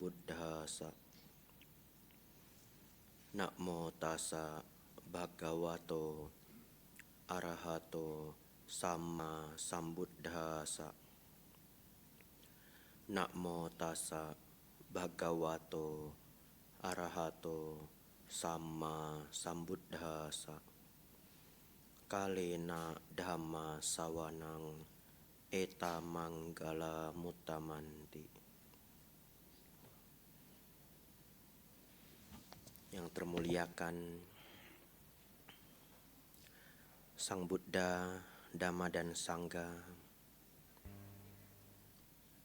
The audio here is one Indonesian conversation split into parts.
Buddhasa. Namo tassa bhagavato arahato sama sambuddhasa. Namo tassa bhagavato arahato sama sambuddhasa. Kalena dhamma sawanang eta manggala mutamanti. Yang termuliakan Sang Buddha, Dhamma dan Sangha.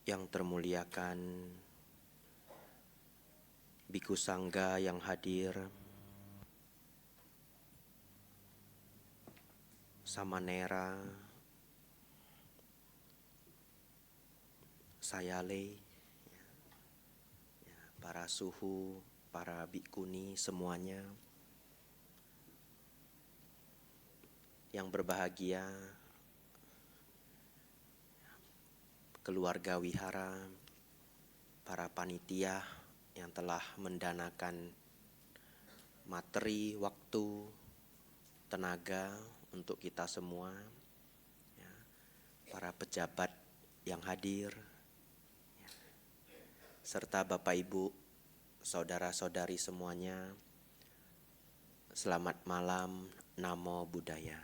Yang termuliakan Biku Sangha yang hadir, Samanera, Sayale, para suhu, para bikuni semuanya yang berbahagia, keluarga wihara, para panitia yang telah mendanakan materi, waktu, tenaga untuk kita semua, para pejabat yang hadir, serta Bapak Ibu, saudara-saudari semuanya, selamat malam, Namo Buddhaya.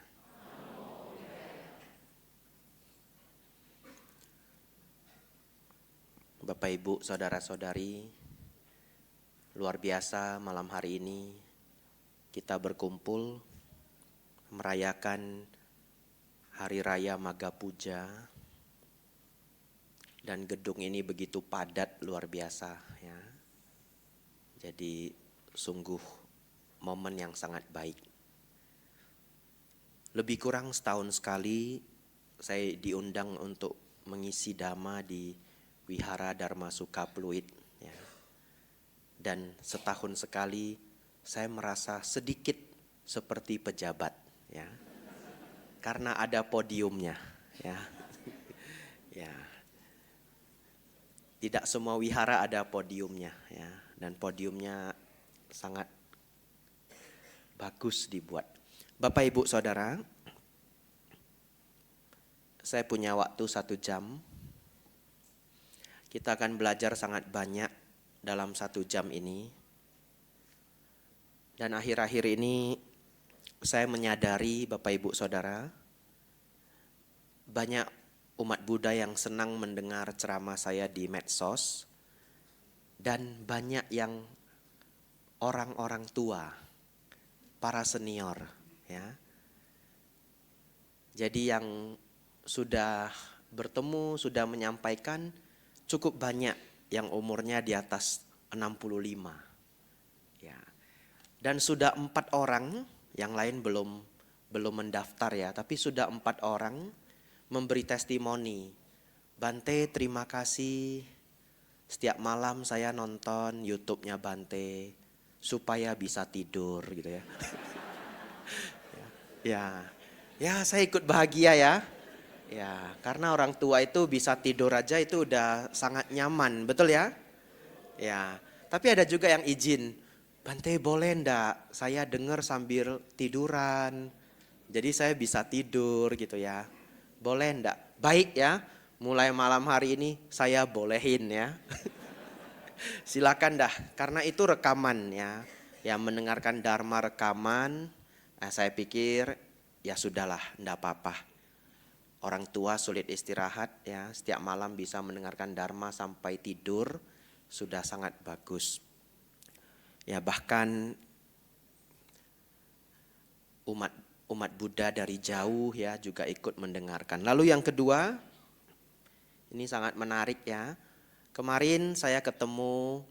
Bapak Ibu, saudara-saudari, luar biasa malam hari ini kita berkumpul merayakan Hari Raya Magha Puja, dan gedung ini begitu padat luar biasa ya. Jadi sungguh momen yang sangat baik. Lebih kurang setahun sekali saya diundang untuk mengisi dhamma di Wihara Dharma Sukha Pluit ya. Dan setahun sekali saya merasa sedikit seperti pejabat ya. Karena ada podiumnya ya. Ya. Tidak semua wihara ada podiumnya ya. Dan podiumnya sangat bagus dibuat. Bapak Ibu Saudara, saya punya waktu 1 jam. Kita akan belajar sangat banyak dalam 1 jam ini. Dan akhir-akhir ini saya menyadari Bapak Ibu Saudara, banyak umat Buddha yang senang mendengar ceramah saya di medsos. Dan banyak yang orang-orang tua, para senior ya. Jadi yang sudah bertemu, sudah menyampaikan cukup banyak yang umurnya di atas 65 ya. Dan sudah 4 orang, yang lain belum mendaftar ya, tapi sudah 4 orang memberi testimoni. Bante, terima kasih. Setiap malam saya nonton YouTube-nya Bante supaya bisa tidur gitu ya. Ya, saya ikut bahagia ya. Ya, karena orang tua itu bisa tidur aja itu udah sangat nyaman, betul ya? Ya, tapi ada juga yang izin, Bante boleh ndak saya dengar sambil tiduran, jadi saya bisa tidur gitu ya. Boleh ndak? Baik ya, mulai malam hari ini saya bolehin ya. Silakan dah, karena itu rekaman ya. Yang mendengarkan dharma rekaman, saya pikir ya sudahlah, ndak apa-apa. Orang tua sulit istirahat ya, setiap malam bisa mendengarkan dharma sampai tidur, sudah sangat bagus. Ya bahkan umat Buddha dari jauh ya juga ikut mendengarkan. Lalu yang kedua, ini sangat menarik ya. Kemarin saya ketemu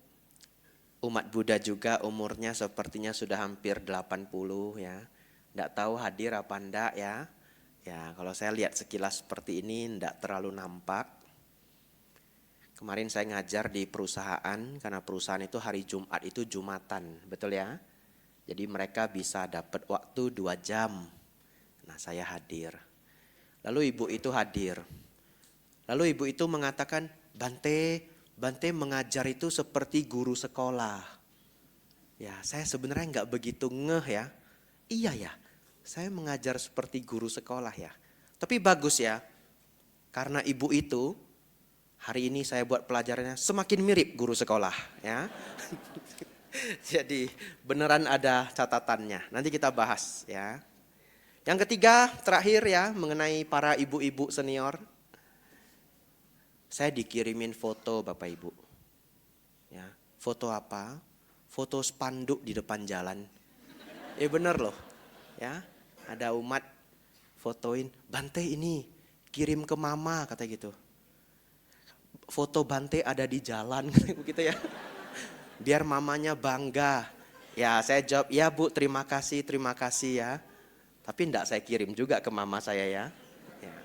umat Buddha juga, umurnya sepertinya sudah hampir 80 ya. Nggak tahu hadir apa enggak ya. Ya kalau saya lihat sekilas seperti ini enggak terlalu nampak. Kemarin saya ngajar di perusahaan, karena perusahaan itu hari Jumat itu Jumatan, betul ya. Jadi mereka bisa dapat waktu 2 jam. Nah saya hadir. Lalu ibu itu hadir. Lalu ibu itu mengatakan, Bante, Bante mengajar itu seperti guru sekolah. Ya, saya sebenarnya nggak begitu ngeh ya. Iya ya, saya mengajar seperti guru sekolah ya. Tapi bagus ya, karena ibu itu hari ini saya buat pelajarannya semakin mirip guru sekolah ya. Jadi beneran ada catatannya. Nanti kita bahas ya. Yang ketiga, terakhir ya, mengenai para ibu-ibu senior. Saya dikirimin foto Bapak Ibu. Ya, foto apa? Foto spanduk di depan jalan. Bener loh. Ya, ada umat fotoin, Bante ini kirim ke mama kata gitu. Foto Bante ada di jalan begitu ya. Biar mamanya bangga. Ya, saya jawab, "Ya Bu, terima kasih ya." Tapi enggak saya kirim juga ke mama saya ya. Ya.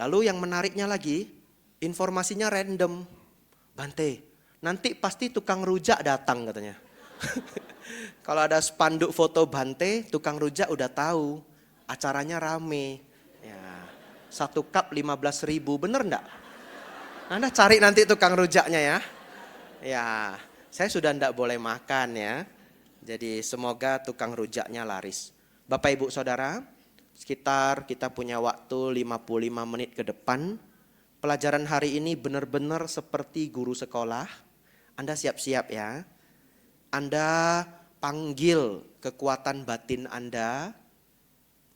Lalu yang menariknya lagi, informasinya random. Bante, nanti pasti tukang rujak datang katanya. Kalau ada spanduk foto Bante, tukang rujak udah tahu. Acaranya rame. Ya, 1 cup 15.000, bener enggak? Anda cari nanti tukang rujaknya ya. Ya, saya sudah enggak boleh makan ya. Jadi semoga tukang rujaknya laris. Bapak Ibu Saudara, sekitar kita punya waktu 55 menit ke depan. Pelajaran hari ini benar-benar seperti guru sekolah. Anda siap-siap ya. Anda panggil kekuatan batin Anda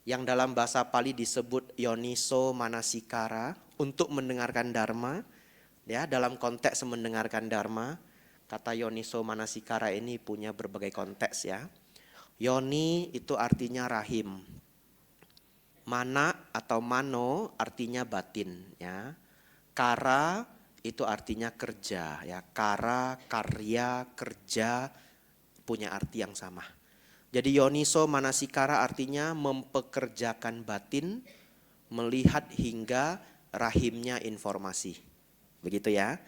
yang dalam bahasa Pali disebut Yoniso Manasikara untuk mendengarkan Dharma. Ya, dalam konteks mendengarkan Dharma, kata Yoniso Manasikara ini punya berbagai konteks ya. Yoni itu artinya rahim. Mana atau mano artinya batin ya. Kara itu artinya kerja ya. Kara, karya, kerja punya arti yang sama. Jadi Yoniso Manasikara artinya mempekerjakan batin, melihat hingga rahimnya informasi. Begitu ya.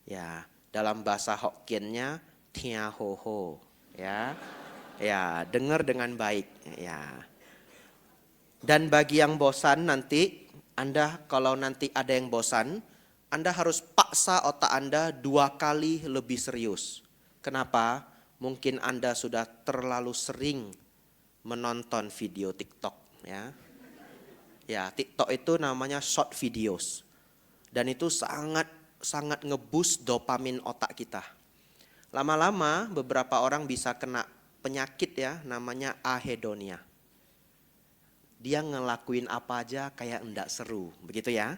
Ya, dalam bahasa Hokkiennya Tia Ho Ho ya. Ya, dengar dengan baik ya. Dan bagi yang bosan nanti, Anda kalau nanti ada yang bosan, Anda harus paksa otak Anda 2 kali lebih serius. Kenapa? Mungkin Anda sudah terlalu sering menonton video TikTok ya. Ya, TikTok itu namanya short videos. Dan itu sangat ngeboost dopamin otak kita. Lama-lama beberapa orang bisa kena penyakit ya, namanya ahedonia. Dia ngelakuin apa aja kayak enggak seru, begitu ya.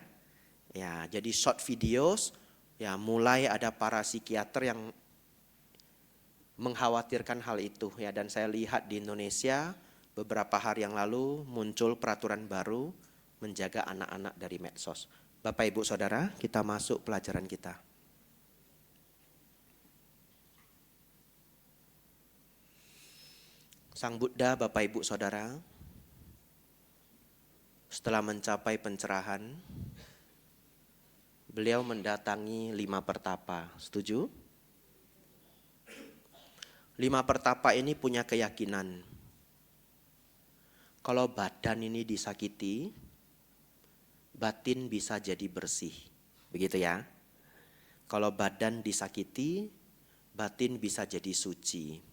Ya, jadi short videos, ya mulai ada para psikiater yang mengkhawatirkan hal itu ya. Dan saya lihat di Indonesia beberapa hari yang lalu muncul peraturan baru menjaga anak-anak dari medsos. Bapak Ibu Saudara, kita masuk pelajaran kita. Sang Buddha, Bapak Ibu Saudara, setelah mencapai pencerahan, beliau mendatangi 5 pertapa. Setuju? 5 pertapa ini punya keyakinan. Kalau badan ini disakiti, batin bisa jadi bersih. Begitu ya. Kalau badan disakiti, batin bisa jadi suci.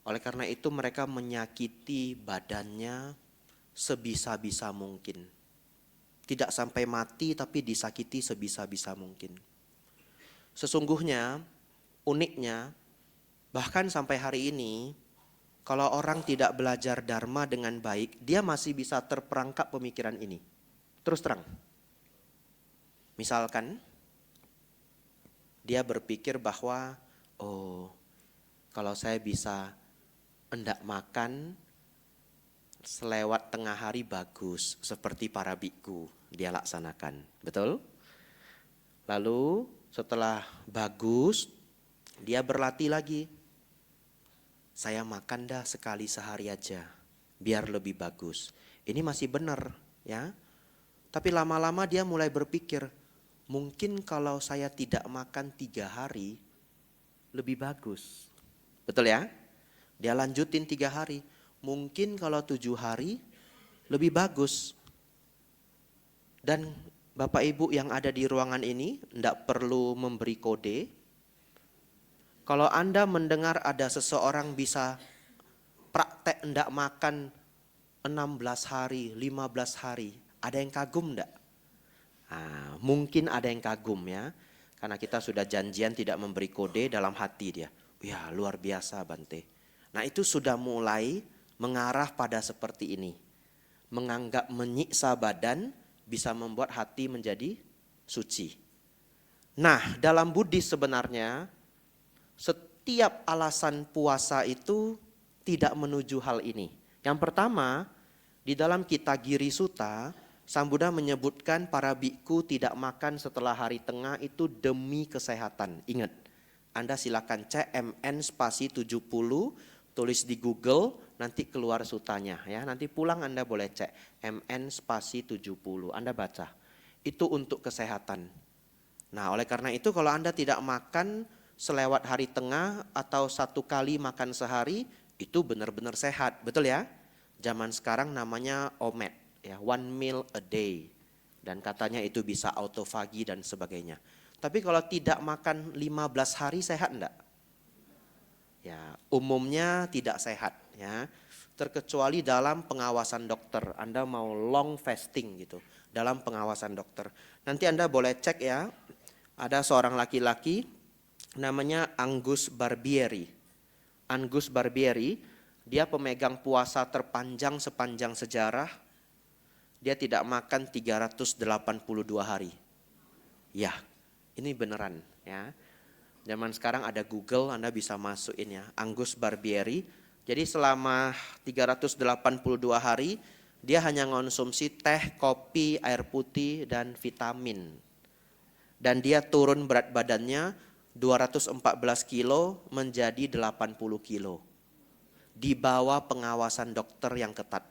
Oleh karena itu mereka menyakiti badannya sebisa-bisa mungkin. Tidak sampai mati tapi disakiti sebisa-bisa mungkin. Sesungguhnya, uniknya, bahkan sampai hari ini, kalau orang tidak belajar Dharma dengan baik, dia masih bisa terperangkap pemikiran ini. Terus terang. Misalkan, dia berpikir bahwa, kalau saya bisa hendak makan, selewat tengah hari bagus, seperti para biku dia laksanakan. Betul? Lalu setelah bagus, dia berlatih lagi. Saya makan dah sekali sehari aja, biar lebih bagus. Ini masih benar ya. Tapi lama-lama dia mulai berpikir, mungkin kalau saya tidak makan 3 hari, lebih bagus. Betul ya? Dia lanjutin 3 hari. Mungkin kalau 7 hari lebih bagus. Dan Bapak Ibu yang ada di ruangan ini tidak perlu memberi kode. Kalau Anda mendengar ada seseorang bisa praktek tidak makan 16 hari, 15 hari, ada yang kagum enggak? Nah, mungkin ada yang kagum ya, karena kita sudah janjian tidak memberi kode dalam hati dia. Ya luar biasa Bante. Nah itu sudah mulai mengarah pada seperti ini. Menganggap menyiksa badan bisa membuat hati menjadi suci. Nah dalam Buddhis sebenarnya setiap alasan puasa itu tidak menuju hal ini. Yang pertama, di dalam Kittagiri Sutta, Sang Buddha menyebutkan para biku tidak makan setelah hari tengah itu demi kesehatan. Ingat, Anda silakan cek MN spasi 70, tulis di Google, nanti keluar sutanya ya. Nanti pulang Anda boleh cek MN spasi 70, Anda baca. Itu untuk kesehatan. Nah oleh karena itu kalau Anda tidak makan selewat hari tengah atau 1 kali makan sehari, itu benar-benar sehat, betul ya? Zaman sekarang namanya OMAD, ya, 1 meal a day. Dan katanya itu bisa autofagi dan sebagainya. Tapi kalau tidak makan 15 hari sehat enggak? Ya, umumnya tidak sehat ya. Terkecuali dalam pengawasan dokter. Anda mau long fasting gitu, dalam pengawasan dokter. Nanti Anda boleh cek ya. Ada seorang laki-laki namanya Angus Barbieri. Angus Barbieri, dia pemegang puasa terpanjang sepanjang sejarah. Dia tidak makan 382 hari. Ya, ini beneran ya. Zaman sekarang ada Google, Anda bisa masukin ya, Angus Barbieri. Jadi selama 382 hari, dia hanya mengonsumsi teh, kopi, air putih, dan vitamin. Dan dia turun berat badannya 214 kilo menjadi 80 kilo. Di bawah pengawasan dokter yang ketat.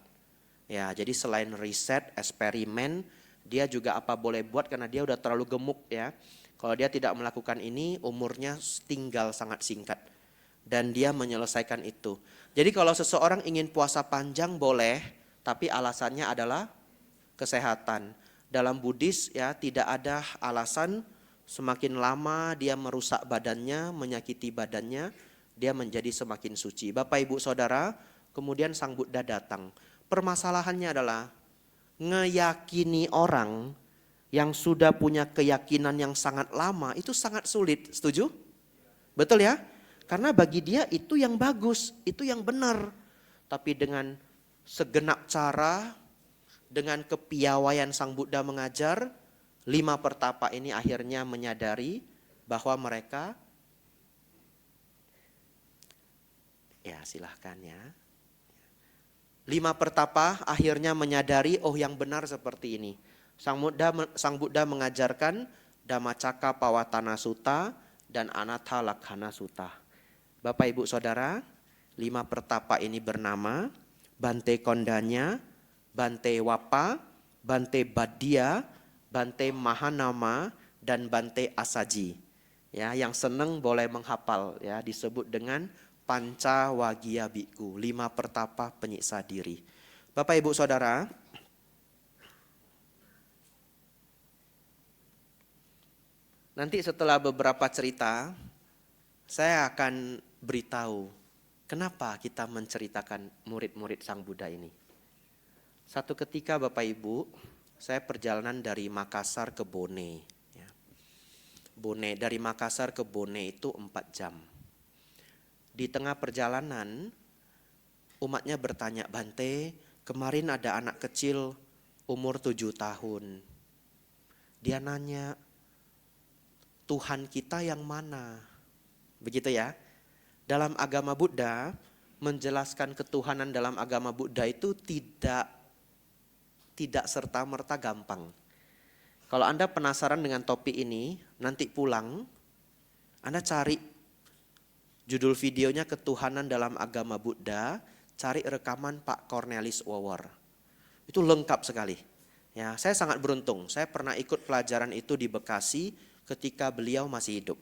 Ya, jadi selain riset, eksperimen, dia juga apa boleh buat karena dia udah terlalu gemuk ya. Kalau dia tidak melakukan ini, umurnya tinggal sangat singkat. Dan dia menyelesaikan itu. Jadi kalau seseorang ingin puasa panjang boleh, tapi alasannya adalah kesehatan. Dalam Buddhis ya tidak ada alasan. Semakin lama dia merusak badannya, menyakiti badannya, dia menjadi semakin suci. Bapak Ibu Saudara, kemudian Sang Buddha datang. Permasalahannya adalah ngeyakini orang yang sudah punya keyakinan yang sangat lama itu sangat sulit. Setuju? Betul ya? Karena bagi dia itu yang bagus, itu yang benar. Tapi dengan segenap cara, dengan kepiawaian Sang Buddha mengajar, 5 pertapa ini akhirnya menyadari bahwa mereka, ya silahkan ya. 5 pertapa akhirnya menyadari oh yang benar seperti ini. Sang Buddha mengajarkan Dhammacakka Pavattana Sutta dan Anatta Lakkhana Sutta. Bapak Ibu Saudara, 5 pertapa ini bernama Bante Kondanya, Bante Wapa, Bante Baddia, Bante Mahanama, dan Bante Asaji. Ya, yang senang boleh menghafal ya, disebut dengan Panca Wagia Bhikkhu, 5 pertapa penyiksa diri. Bapak Ibu Saudara, nanti setelah beberapa cerita, saya akan beritahu kenapa kita menceritakan murid-murid Sang Buddha ini. Satu ketika Bapak Ibu, saya perjalanan dari Makassar ke Bone. Bone, dari Makassar ke Bone itu 4 jam. Di tengah perjalanan, umatnya bertanya, Bante, kemarin ada anak kecil umur 7 tahun. Dia nanya, Tuhan kita yang mana? Begitu ya. Dalam agama Buddha, menjelaskan ketuhanan dalam agama Buddha itu tidak serta-merta gampang. Kalau Anda penasaran dengan topik ini, nanti pulang, Anda cari judul videonya Ketuhanan dalam Agama Buddha, cari rekaman Pak Cornelis Wawor. Itu lengkap sekali. Ya, saya sangat beruntung, saya pernah ikut pelajaran itu di Bekasi ketika beliau masih hidup.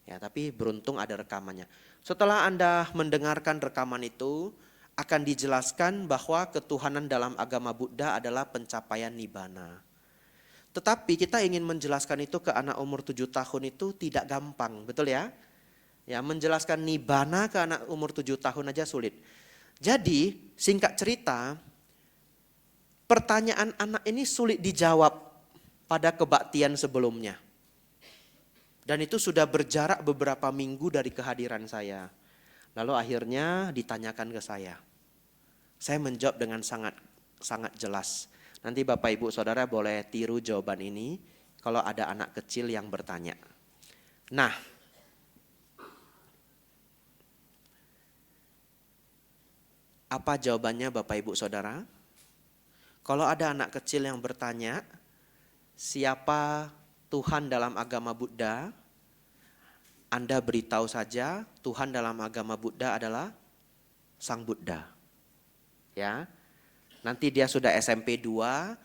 Ya, tapi beruntung ada rekamannya. Setelah Anda mendengarkan rekaman itu, akan dijelaskan bahwa ketuhanan dalam agama Buddha adalah pencapaian nibbana. Tetapi kita ingin menjelaskan itu ke anak umur 7 tahun itu tidak gampang, betul ya? Ya, menjelaskan Nibbana ke anak umur 7 tahun aja sulit. Jadi, singkat cerita, pertanyaan anak ini sulit dijawab pada kebaktian sebelumnya. Dan itu sudah berjarak beberapa minggu dari kehadiran saya. Lalu akhirnya ditanyakan ke saya. Saya menjawab dengan sangat jelas. Nanti Bapak Ibu Saudara boleh tiru jawaban ini kalau ada anak kecil yang bertanya. Nah, apa jawabannya Bapak Ibu Saudara? Kalau ada anak kecil yang bertanya, siapa Tuhan dalam agama Buddha? Anda beritahu saja, Tuhan dalam agama Buddha adalah Sang Buddha. Ya. Nanti dia sudah SMP 2,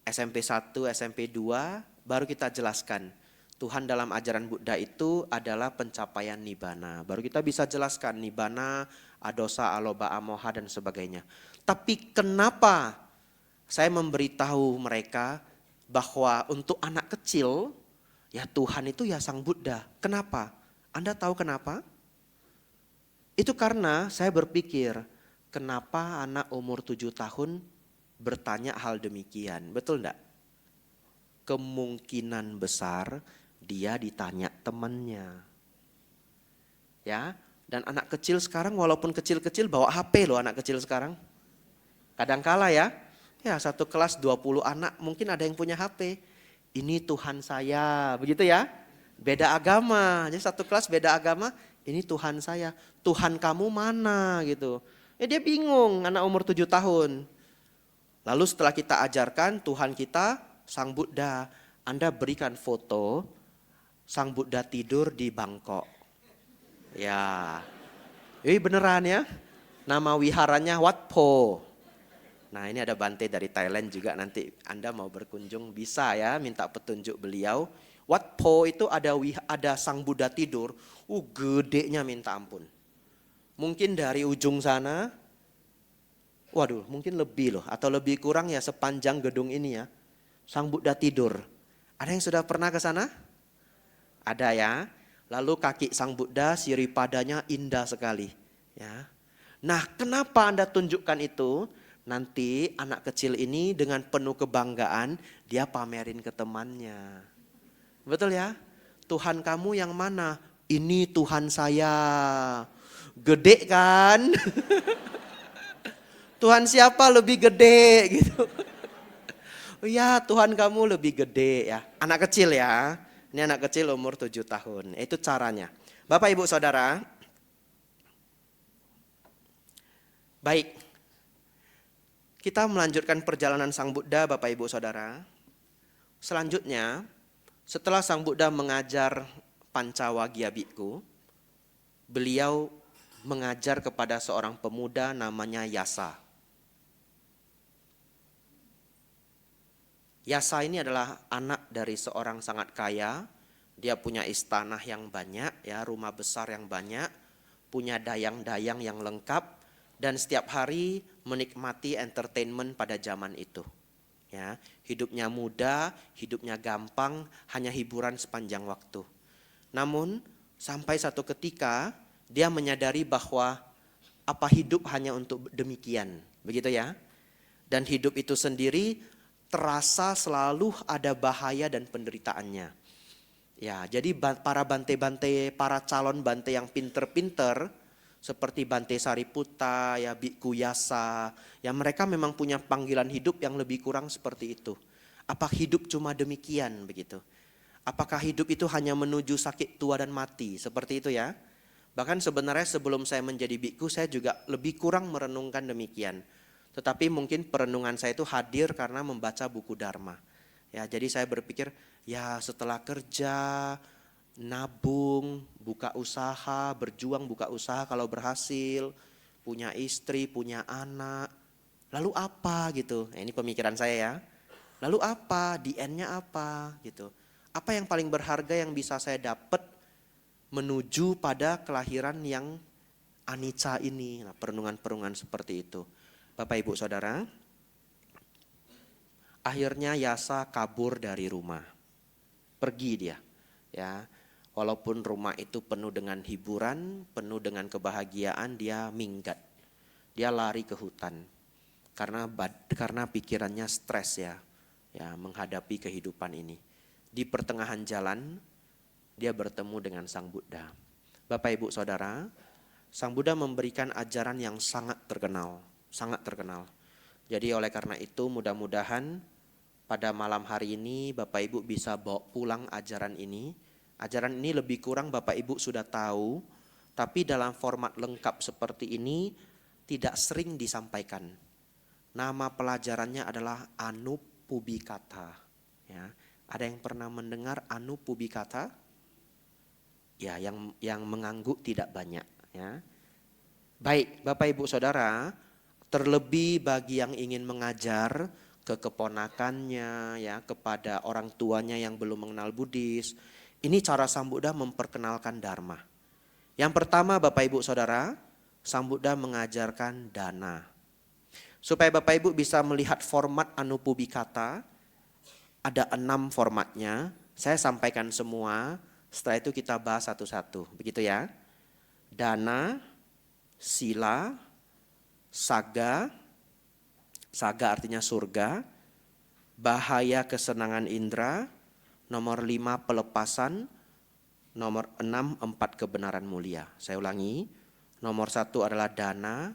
SMP 1, SMP 2, baru kita jelaskan. Tuhan dalam ajaran Buddha itu adalah pencapaian Nibbana. Baru kita bisa jelaskan Nibbana, adosa, aloba, amoha dan sebagainya. Tapi kenapa saya memberitahu mereka bahwa untuk anak kecil, ya Tuhan itu ya Sang Buddha. Kenapa? Anda tahu kenapa? Itu karena saya berpikir, kenapa anak umur 7 tahun bertanya hal demikian? Betul enggak? Kemungkinan besar dia ditanya temannya. Ya, dan anak kecil sekarang walaupun kecil-kecil bawa HP loh anak kecil sekarang. Kadangkala ya, satu kelas 20 anak mungkin ada yang punya HP. Ini Tuhan saya, begitu ya. Beda agama, jadi satu kelas beda agama, ini Tuhan saya. Tuhan kamu mana gitu. Dia bingung anak umur 7 tahun. Lalu setelah kita ajarkan Tuhan kita Sang Buddha, Anda berikan foto Sang Buddha tidur di Bangkok. Ya, ini beneran ya. Nama wiharanya Wat Po. Nah ini ada Bante dari Thailand juga, nanti Anda mau berkunjung bisa ya minta petunjuk beliau. Wat Po itu ada Sang Buddha tidur, gedenya minta ampun. Mungkin dari ujung sana, waduh mungkin lebih loh atau lebih kurang ya sepanjang gedung ini ya. Sang Buddha tidur. Ada yang sudah pernah ke sana? Ada ya. Lalu kaki Sang Buddha siripadanya indah sekali. Ya. Nah kenapa Anda tunjukkan itu? Nanti anak kecil ini dengan penuh kebanggaan dia pamerin ke temannya. Betul ya? Tuhan kamu yang mana? Ini Tuhan saya. Gede kan? Tuhan siapa lebih gede gitu. Ya Tuhan kamu lebih gede ya. Anak kecil ya. Ini anak kecil umur 7 tahun. Itu caranya. Bapak Ibu Saudara. Baik. Kita melanjutkan perjalanan Sang Buddha Bapak Ibu Saudara. Selanjutnya, setelah Sang Buddha mengajar Pancawagya Bhikkhu, beliau mengajar kepada seorang pemuda namanya Yasa. Yasa ini adalah anak dari seorang sangat kaya. Dia punya istana yang banyak, ya, rumah besar yang banyak, punya dayang-dayang yang lengkap, dan setiap hari menikmati entertainment pada zaman itu. Ya, hidupnya mudah, hidupnya gampang, hanya hiburan sepanjang waktu. Namun sampai satu ketika dia menyadari bahwa apa hidup hanya untuk demikian, begitu ya. Dan hidup itu sendiri terasa selalu ada bahaya dan penderitaannya. Ya, jadi para bante-bante, para calon bante yang pinter-pinter seperti Bante Sariputta, ya Bhikkhu Yasa, ya mereka memang punya panggilan hidup yang lebih kurang seperti itu. Apa hidup cuma demikian begitu? Apakah hidup itu hanya menuju sakit tua dan mati? Seperti itu ya. Bahkan sebenarnya sebelum saya menjadi bhikkhu saya juga lebih kurang merenungkan demikian. Tetapi mungkin perenungan saya itu hadir karena membaca buku Dharma. Ya, jadi saya berpikir ya setelah kerja, nabung, buka usaha, berjuang buka usaha kalau berhasil, punya istri, punya anak. Lalu apa gitu? Nah, ini pemikiran saya ya. Lalu apa? The end-nya apa gitu? Apa yang paling berharga yang bisa saya dapat menuju pada kelahiran yang anicca ini? Nah, perenungan-perenungan seperti itu. Bapak Ibu Saudara, Akhirnya Yasa kabur dari rumah. Pergi dia. Ya, walaupun rumah itu penuh dengan hiburan, penuh dengan kebahagiaan, dia minggat. Dia lari ke hutan. Karena pikirannya stres ya, menghadapi kehidupan ini. Di pertengahan jalan, dia bertemu dengan Sang Buddha. Bapak Ibu Saudara, Sang Buddha memberikan ajaran yang sangat terkenal, sangat terkenal. Jadi oleh karena itu mudah-mudahan pada malam hari ini Bapak Ibu bisa bawa pulang ajaran ini. Ajaran ini lebih kurang Bapak Ibu sudah tahu, tapi dalam format lengkap seperti ini tidak sering disampaikan. Nama pelajarannya adalah Anupubikata. Ya, ada yang pernah mendengar Anupubikata? Ya, yang mengangguk tidak banyak. Ya. Baik, Bapak Ibu Saudara, terlebih bagi yang ingin mengajar ke keponakannya, ya, kepada orang tuanya yang belum mengenal Buddhis. Ini cara Sang Buddha memperkenalkan Dharma. Yang pertama Bapak Ibu Saudara, Sang Buddha mengajarkan dana. Supaya Bapak Ibu bisa melihat format Anupubikata, ada 6 formatnya. Saya sampaikan semua, setelah itu kita bahas satu-satu. Begitu ya. Dana, sila, saga, saga artinya surga, bahaya kesenangan indera, nomor 5 pelepasan, nomor 6 4 kebenaran mulia. Saya ulangi, nomor 1 adalah dana,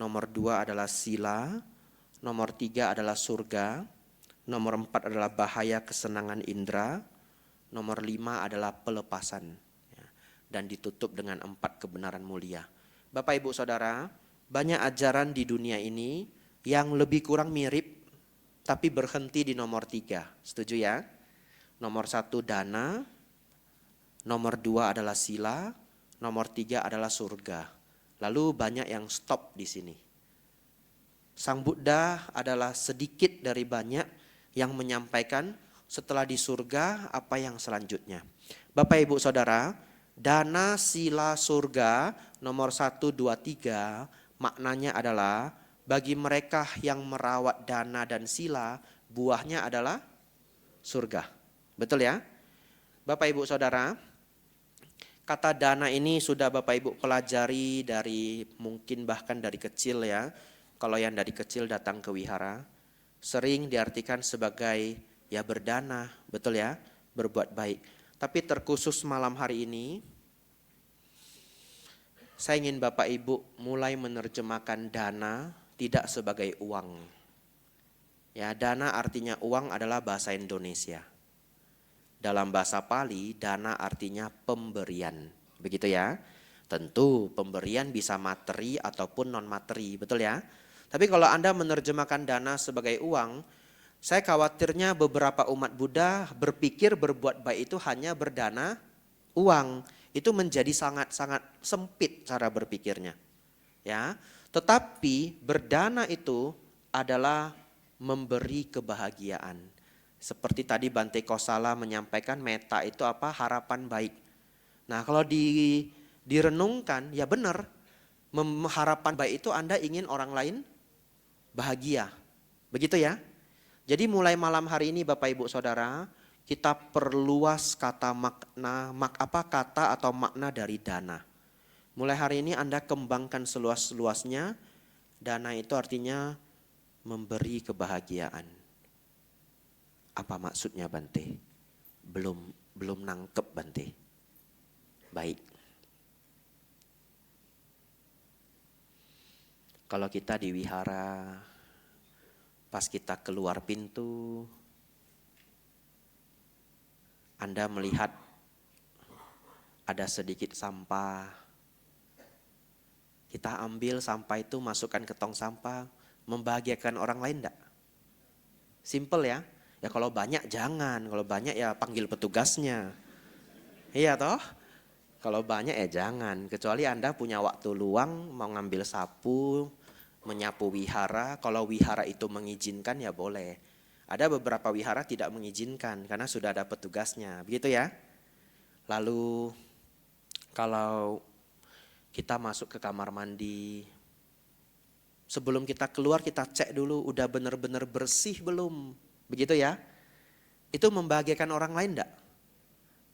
nomor 2 adalah sila, nomor 3 adalah surga, nomor 4 adalah bahaya kesenangan indera, nomor 5 adalah pelepasan. Dan ditutup dengan 4 kebenaran mulia. Bapak Ibu Saudara, banyak ajaran di dunia ini yang lebih kurang mirip, tapi berhenti di nomor 3. Setuju ya? Nomor 1 dana, nomor 2 adalah sila, nomor 3 adalah surga. Lalu banyak yang stop di sini. Sang Buddha adalah sedikit dari banyak yang menyampaikan setelah di surga apa yang selanjutnya. Bapak Ibu Saudara, dana, sila, surga nomor 1, 2, 3 maknanya adalah bagi mereka yang merawat dana dan sila, buahnya adalah surga. Betul ya? Bapak Ibu Saudara, kata dana ini sudah Bapak Ibu pelajari dari mungkin bahkan dari kecil ya. Kalau yang dari kecil datang ke wihara, sering diartikan sebagai ya berdana, betul ya? Berbuat baik. Tapi terkhusus malam hari ini, saya ingin Bapak Ibu mulai menerjemahkan dana tidak sebagai uang. Ya, dana artinya uang adalah bahasa Indonesia. Dalam bahasa Pali, dana artinya pemberian. Begitu ya. Tentu pemberian bisa materi ataupun non materi, betul ya. Tapi kalau Anda menerjemahkan dana sebagai uang, saya khawatirnya beberapa umat Buddha berpikir berbuat baik itu hanya berdana uang. Itu menjadi sangat-sangat sempit cara berpikirnya. Ya, tetapi berdana itu adalah memberi kebahagiaan. Seperti tadi Bante Kosala menyampaikan meta itu apa? Harapan baik. Nah, kalau direnungkan ya benar. Harapan baik itu Anda ingin orang lain bahagia. Begitu ya? Jadi mulai malam hari ini Bapak Ibu Saudara, kita perluas kata makna, kata atau makna dari dana. Mulai hari ini Anda kembangkan seluas-luasnya. Dana itu artinya memberi kebahagiaan. Apa maksudnya Bante? Belum nangkep Bante. Baik. Kalau kita di wihara, pas kita keluar pintu, Anda melihat ada sedikit sampah. Kita ambil sampah itu, masukkan ke tong sampah, membahagiakan orang lain enggak? Simple ya. Ya kalau banyak jangan, kalau banyak ya panggil petugasnya. Iya toh? Kalau banyak ya jangan, kecuali Anda punya waktu luang mau ngambil sapu, menyapu wihara, kalau wihara itu mengizinkan ya boleh. Ada beberapa wihara tidak mengizinkan karena sudah ada petugasnya, begitu ya. Lalu kalau kita masuk ke kamar mandi, Sebelum kita keluar kita cek dulu udah benar-benar bersih belum. Begitu ya. Itu membahagiakan orang lain enggak?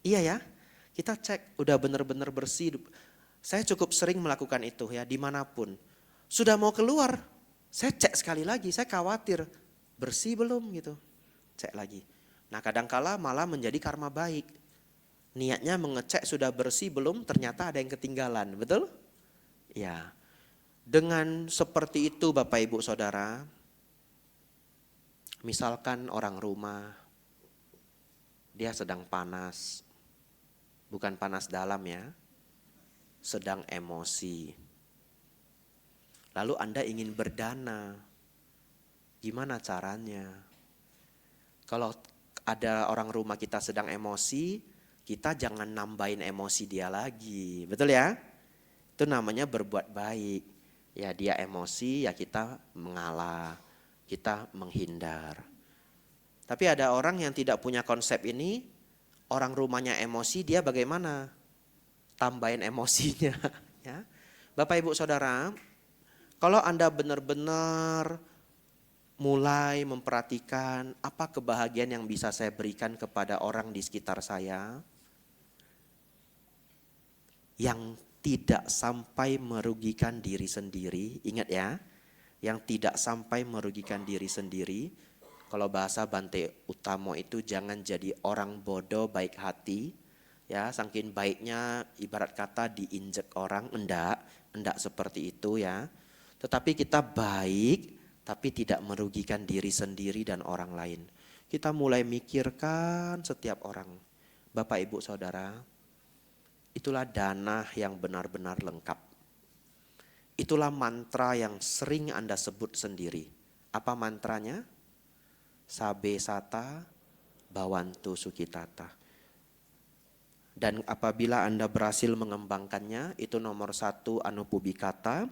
Iya ya. Kita cek udah benar-benar bersih. Saya cukup sering melakukan itu ya dimanapun. Sudah mau keluar, saya cek sekali lagi. Saya khawatir bersih belum gitu. Cek lagi. Nah kadangkala malah menjadi karma baik. Niatnya mengecek sudah bersih belum, ternyata ada yang ketinggalan. Betul? Ya. Dengan seperti itu Bapak Ibu Saudara, misalkan orang rumah, dia sedang panas, bukan panas dalam ya, sedang emosi. Lalu Anda ingin berdana, gimana caranya? Kalau ada orang rumah kita sedang emosi, kita jangan nambahin emosi dia lagi, betul ya? Itu namanya berbuat baik. Ya dia emosi, ya kita mengalah, kita menghindar. Tapi ada orang yang tidak punya konsep ini, orang rumahnya emosi, dia bagaimana? Tambahin emosinya. Ya. Bapak Ibu Saudara, kalau Anda benar-benar mulai memperhatikan apa kebahagiaan yang bisa saya berikan kepada orang di sekitar saya, yang tidak sampai merugikan diri sendiri, ingat ya, yang tidak sampai merugikan diri sendiri. Kalau bahasa Bante Utamo itu jangan jadi orang bodoh baik hati, ya saking baiknya ibarat kata diinjek orang, enggak seperti itu ya. Tetapi kita baik tapi tidak merugikan diri sendiri dan orang lain. Kita mulai mikirkan setiap orang. Bapak Ibu Saudara, itulah dana yang benar-benar lengkap. Itulah mantra yang sering Anda sebut sendiri. Apa mantranya? Sabe sata, bawantu sukitata. Dan apabila Anda berhasil mengembangkannya, itu nomor 1 anupubikata,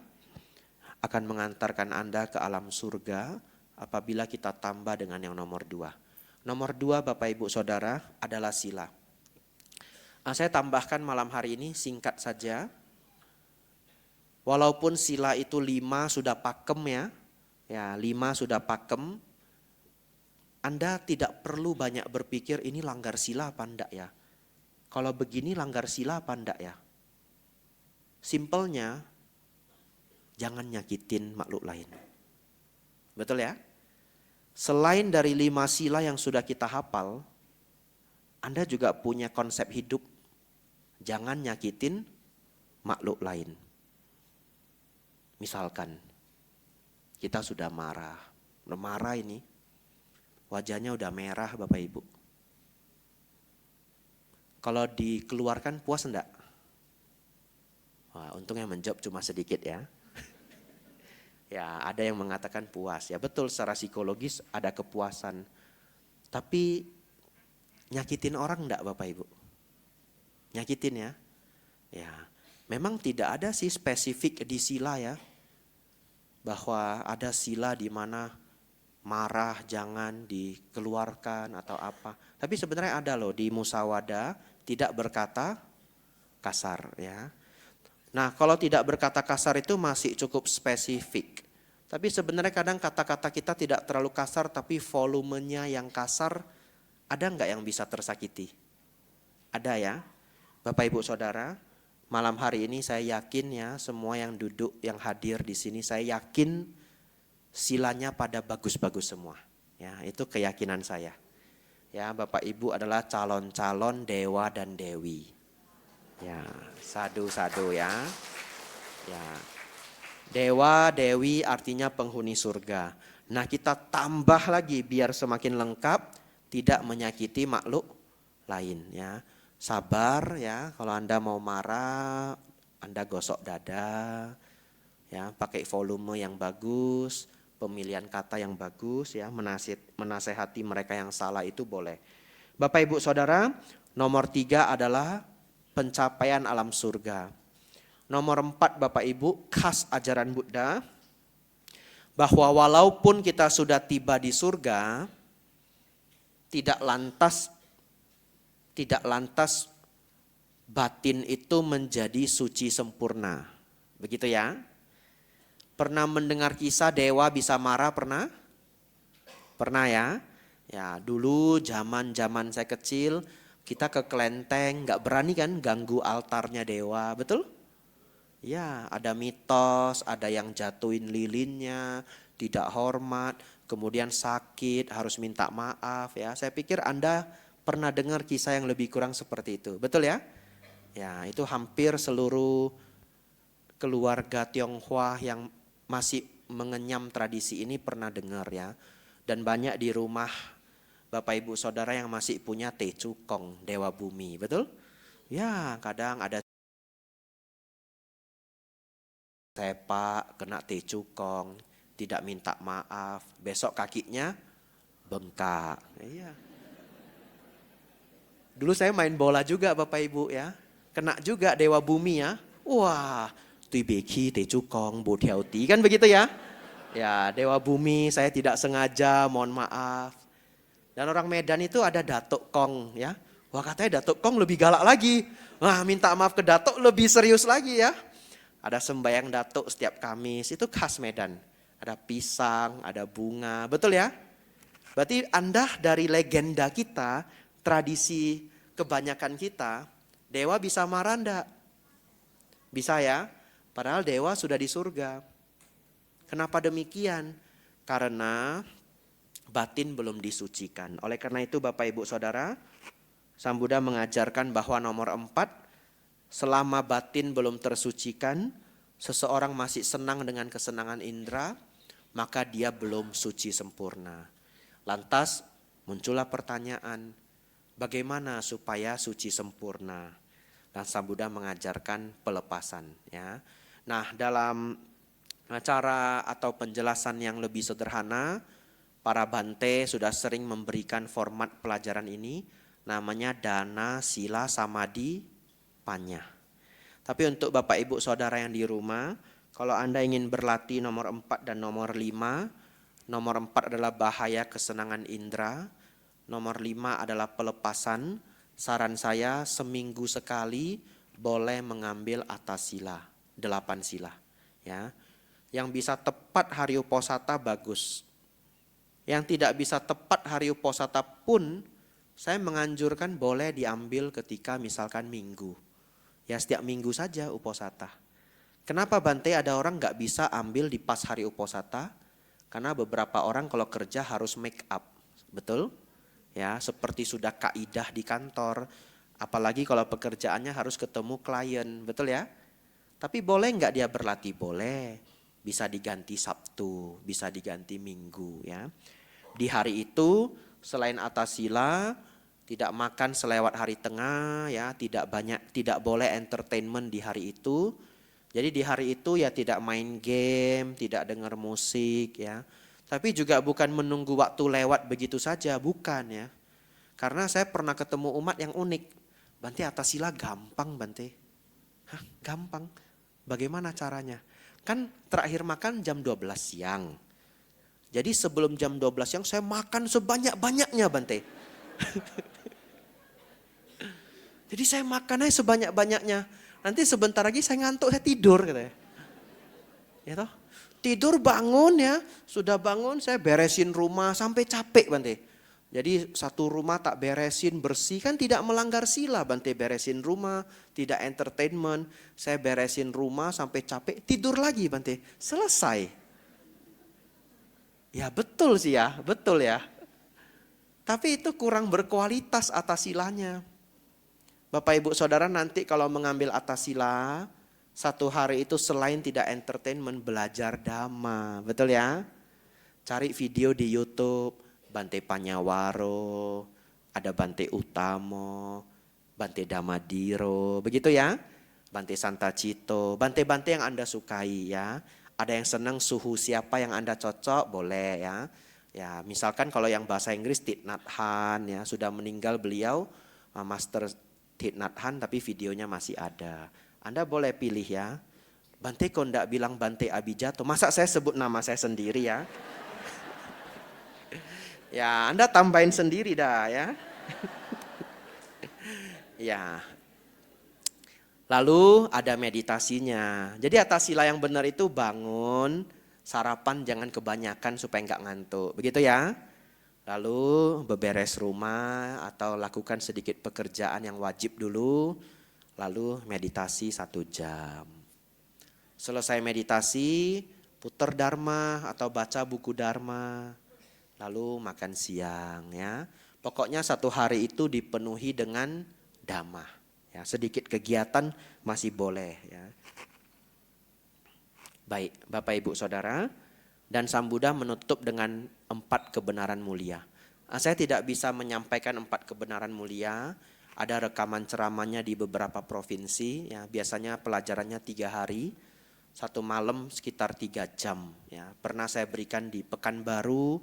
akan mengantarkan Anda ke alam surga apabila kita tambah dengan yang nomor 2. Nomor 2 Bapak Ibu Saudara adalah sila. Saya tambahkan malam hari ini singkat saja. Walaupun sila itu 5 sudah pakem ya 5 sudah pakem. Anda tidak perlu banyak berpikir ini langgar sila apa enggak ya. Kalau begini langgar sila apa enggak ya. Simpelnya, jangan nyakitin makhluk lain. Betul ya? Selain dari 5 sila yang sudah kita hafal, Anda juga punya konsep hidup, jangan nyakitin makhluk lain. Misalkan, kita sudah marah ini, wajahnya udah merah Bapak Ibu. Kalau dikeluarkan puas enggak? Wah, untung yang menjawab cuma sedikit ya. Ya, ada yang mengatakan puas. Ya betul, secara psikologis ada kepuasan. Tapi nyakitin orang enggak Bapak Ibu? Nyakitin ya? Ya, memang tidak ada sih spesifik di sila ya. Bahwa ada sila di mana marah jangan dikeluarkan atau apa. Tapi sebenarnya ada loh di musawada tidak berkata kasar ya. Nah kalau tidak berkata kasar itu masih cukup spesifik. Tapi sebenarnya kadang kata-kata kita tidak terlalu kasar tapi volumenya yang kasar. Ada enggak yang bisa tersakiti? Ada ya. Bapak Ibu Saudara, malam hari ini saya yakin ya semua yang duduk, yang hadir di sini saya yakin silanya pada bagus-bagus semua. Ya, itu keyakinan saya. Ya, Bapak Ibu adalah calon-calon dewa dan dewi. Ya, sadu-sadu ya. Ya. Dewa, dewi artinya penghuni surga. Nah, kita tambah lagi biar semakin lengkap, tidak menyakiti makhluk lain ya. Sabar ya, kalau Anda mau marah, Anda gosok dada. Ya, pakai volume yang bagus, pemilihan kata yang bagus ya, menasehati mereka yang salah itu boleh. Bapak Ibu Saudara, nomor 3 adalah pencapaian alam surga. Nomor 4 Bapak Ibu, khas ajaran Buddha, bahwa walaupun kita sudah tiba di surga, tidak lantas batin itu menjadi suci sempurna. Begitu ya. Pernah mendengar kisah dewa bisa marah, pernah? Pernah ya? Ya, dulu zaman saya kecil, kita ke kelenteng, nggak berani kan ganggu altarnya dewa, betul? Ya, ada mitos, ada yang jatuhin lilinnya, tidak hormat, kemudian sakit, harus minta maaf ya. Saya pikir Anda pernah dengar kisah yang lebih kurang seperti itu, betul ya? Ya, itu hampir seluruh keluarga Tionghoa yang masih mengenyam tradisi ini pernah dengar ya. Dan banyak di rumah Bapak Ibu Saudara yang masih punya Te Cukong, Dewa Bumi, betul? Ya, kadang ada sepak, kena Te Cukong, tidak minta maaf, besok kakinya bengkak. Iya. Dulu saya main bola juga Bapak Ibu ya. Kena juga Dewa Bumi ya. Wah, tui beki Te Cukong, bu tiao ti, kan begitu ya. Ya, Dewa Bumi saya tidak sengaja, mohon maaf. Dan orang Medan itu ada Datuk Kong ya. Wah, katanya Datuk Kong lebih galak lagi. Wah, minta maaf ke Datuk lebih serius lagi ya. Ada sembahyang Datuk setiap Kamis, itu khas Medan. Ada pisang, ada bunga, betul ya? Berarti Anda dari legenda kita, tradisi kebanyakan kita, dewa bisa marah enggak? Bisa ya? Padahal dewa sudah di surga. Kenapa demikian? Karena batin belum disucikan. Oleh karena itu Bapak Ibu Saudara, Sang Buddha mengajarkan bahwa nomor 4, selama batin belum tersucikan, seseorang masih senang dengan kesenangan indera, maka dia belum suci sempurna. Lantas muncullah pertanyaan, bagaimana supaya suci sempurna? Dan Sang Buddha mengajarkan pelepasan ya. Nah, dalam cara atau penjelasan yang lebih sederhana, para Bante sudah sering memberikan format pelajaran ini, namanya dana, sila, samadhi, panya. Tapi untuk Bapak Ibu Saudara yang di rumah, kalau Anda ingin berlatih nomor 4 dan nomor 5, nomor 4 adalah bahaya kesenangan indera, nomor 5 adalah pelepasan. Saran saya seminggu sekali boleh mengambil atas sila, 8 sila. Ya. Yang bisa tepat hari uposatha bagus. Yang tidak bisa tepat hari uposatha pun saya menganjurkan boleh diambil ketika misalkan minggu. Ya setiap minggu saja uposatha. Kenapa Bante ada orang nggak bisa ambil di pas hari uposatha? Karena beberapa orang kalau kerja harus make up, betul? Ya seperti sudah kaidah di kantor. Apalagi kalau pekerjaannya harus ketemu klien, betul ya? Tapi boleh nggak dia berlatih? Boleh. Bisa diganti Sabtu, bisa diganti Minggu ya. Di hari itu selain atas sila, tidak makan selewat hari tengah ya, tidak boleh entertainment di hari itu. Jadi di hari itu ya tidak main game, tidak dengar musik ya. Tapi juga bukan menunggu waktu lewat begitu saja, bukan ya. Karena saya pernah ketemu umat yang unik. Bante atas sila gampang Bante. Hah, gampang. Bagaimana caranya? Kan terakhir makan jam 12 siang. Jadi sebelum jam 12 siang saya makan sebanyak-banyaknya Bante. Jadi saya makan aja sebanyak-banyaknya. Nanti sebentar lagi saya ngantuk, saya tidur katanya. Ya toh? Tidur bangun ya, sudah bangun saya beresin rumah sampai capek Bante. Jadi satu rumah tak beresin bersih kan tidak melanggar sila Bante, beresin rumah, tidak entertainment. Saya beresin rumah sampai capek, tidur lagi Bante. Selesai. Ya betul sih ya, betul ya. Tapi itu kurang berkualitas atas silanya. Bapak Ibu Saudara nanti kalau mengambil atas sila, satu hari itu selain tidak entertainment, belajar dhamma. Betul ya? Cari video di YouTube, Bante Panyawaro, ada Bante Utamo, Bante Damadiro, begitu ya? Bante Santacito, Bante-Bante yang Anda sukai ya. Ada yang senang suhu siapa yang Anda cocok, boleh ya. Ya, misalkan kalau yang bahasa Inggris Thich Nhat Hanh ya, sudah meninggal beliau, Master Thich Nhat Hanh tapi videonya masih ada. Anda boleh pilih ya. Bante kok enggak bilang Bante Abhijato, masa saya sebut nama saya sendiri ya. Ya, Anda tambahin sendiri dah ya. Ya. Lalu ada meditasinya. Jadi atas sila yang benar itu bangun, sarapan jangan kebanyakan supaya nggak ngantuk. Begitu ya. Lalu beberes rumah atau lakukan sedikit pekerjaan yang wajib dulu. Lalu meditasi 1 jam. Selesai meditasi, putar dharma atau baca buku dharma. Lalu makan siang ya. Pokoknya 1 hari itu dipenuhi dengan dhamma. Ya, sedikit kegiatan masih boleh ya. Baik, Bapak Ibu Saudara, dan Sang Buddha menutup dengan 4 kebenaran mulia. Saya tidak bisa menyampaikan 4 kebenaran mulia. Ada rekaman ceramahnya di beberapa provinsi. Ya, biasanya pelajarannya 3 hari, 1 malam sekitar 3 jam. Ya, pernah saya berikan di Pekanbaru,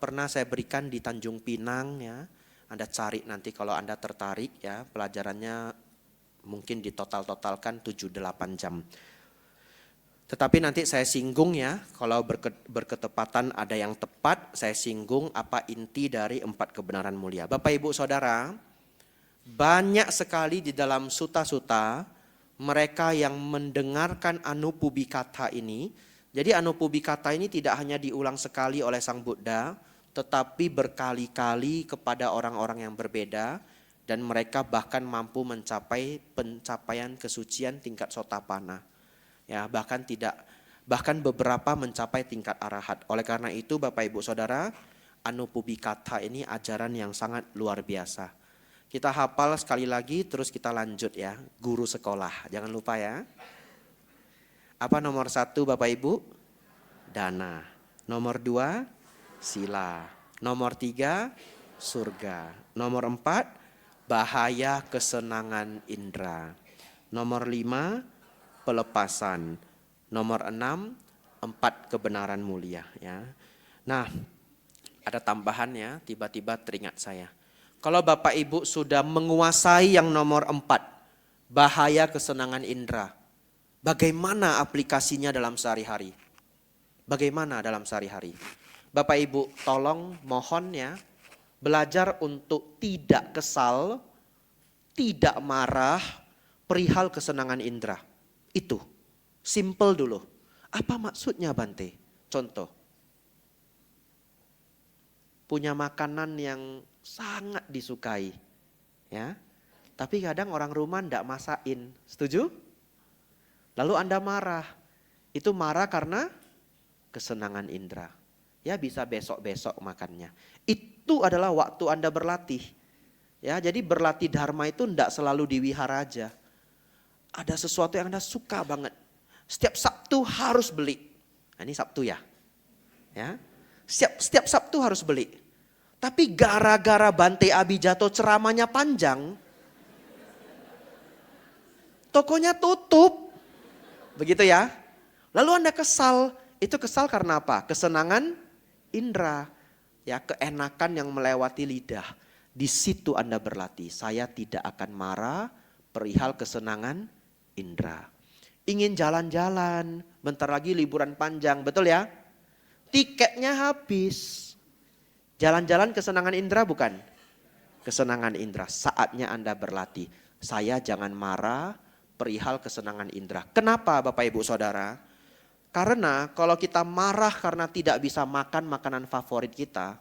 pernah saya berikan di Tanjung Pinang. Ya, Anda cari nanti kalau Anda tertarik ya, pelajarannya mungkin ditotal-totalkan 7-8 jam. Tetapi nanti saya singgung ya, kalau berketepatan ada yang tepat, saya singgung apa inti dari 4 kebenaran mulia. Bapak Ibu Saudara, banyak sekali di dalam sutta-sutta mereka yang mendengarkan Anupubikata ini. Jadi Anupubikata ini tidak hanya diulang sekali oleh Sang Buddha, tetapi berkali-kali kepada orang-orang yang berbeda. Dan mereka bahkan mampu mencapai pencapaian kesucian tingkat Sotapanna. Ya, bahkan beberapa mencapai tingkat arahat. Oleh karena itu Bapak Ibu Saudara, Anupubikata ini ajaran yang sangat luar biasa. Kita hafal sekali lagi terus kita lanjut ya, guru sekolah. Jangan lupa ya. Apa nomor 1 Bapak Ibu? Dana. Nomor 2 sila. Nomor 3 surga. Nomor 4 bahaya kesenangan indera. Nomor 5 pelepasan. Nomor 6, 4 kebenaran mulia ya. Nah, ada tambahannya, tiba-tiba teringat saya. Kalau Bapak Ibu sudah menguasai yang nomor 4, bahaya kesenangan indera, bagaimana aplikasinya dalam sehari-hari? Bagaimana dalam sehari-hari? Bapak Ibu tolong mohon ya, belajar untuk tidak kesal, tidak marah, perihal kesenangan indera. Itu, simple dulu. Apa maksudnya Bante? Contoh, punya makanan yang sangat disukai, ya. Tapi kadang orang rumah ndak masakin, setuju? Lalu Anda marah, itu marah karena kesenangan indera. Ya bisa besok-besok makannya. Itu adalah waktu Anda berlatih. Ya, jadi berlatih dharma itu ndak selalu di wihara aja. Ada sesuatu yang Anda suka banget. Setiap Sabtu harus beli. Nah, ini Sabtu ya. Ya. Setiap Sabtu harus beli. Tapi gara-gara Bante Abhijato ceramahnya panjang, tokonya tutup. Begitu ya. Lalu Anda kesal. Itu kesal karena apa? Kesenangan indera. Ya, keenakan yang melewati lidah. Di situ Anda berlatih. Saya tidak akan marah perihal kesenangan indera. Ingin jalan-jalan, bentar lagi liburan panjang, betul ya? Tiketnya habis. Jalan-jalan kesenangan indera bukan? Kesenangan indera, saatnya Anda berlatih. Saya jangan marah perihal kesenangan indera. Kenapa Bapak Ibu Saudara? Karena kalau kita marah karena tidak bisa makan makanan favorit kita,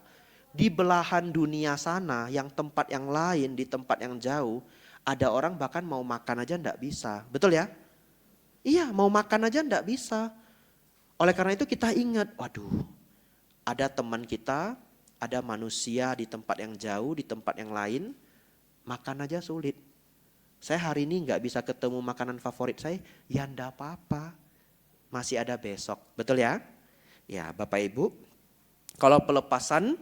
di belahan dunia sana, yang tempat yang lain, di tempat yang jauh, ada orang bahkan mau makan aja enggak bisa. Betul ya? Iya, mau makan aja enggak bisa. Oleh karena itu kita ingat, waduh, ada teman kita, ada manusia di tempat yang jauh, di tempat yang lain, makan aja sulit. Saya hari ini enggak bisa ketemu makanan favorit saya, ya enggak apa-apa. Masih ada besok, betul ya? Ya, Bapak Ibu, kalau pelepasan,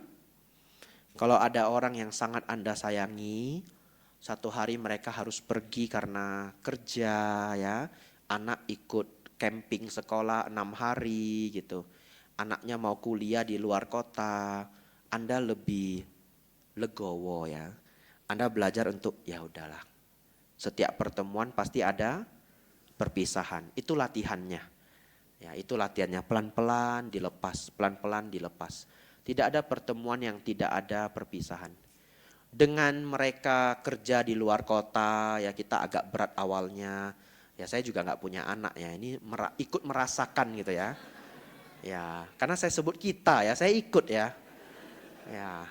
kalau ada orang yang sangat Anda sayangi, 1 hari mereka harus pergi karena kerja ya. Anak ikut camping sekolah 6 hari gitu. Anaknya mau kuliah di luar kota. Anda lebih legowo ya. Anda belajar untuk ya udahlah. Setiap pertemuan pasti ada perpisahan. Itu latihannya. Ya, itu latihannya pelan-pelan dilepas, pelan-pelan dilepas. Tidak ada pertemuan yang tidak ada perpisahan. Dengan mereka kerja di luar kota, ya kita agak berat awalnya. Ya saya juga nggak punya anak ya, ini ikut merasakan gitu ya. Ya, karena saya sebut kita ya, saya ikut ya. Ya,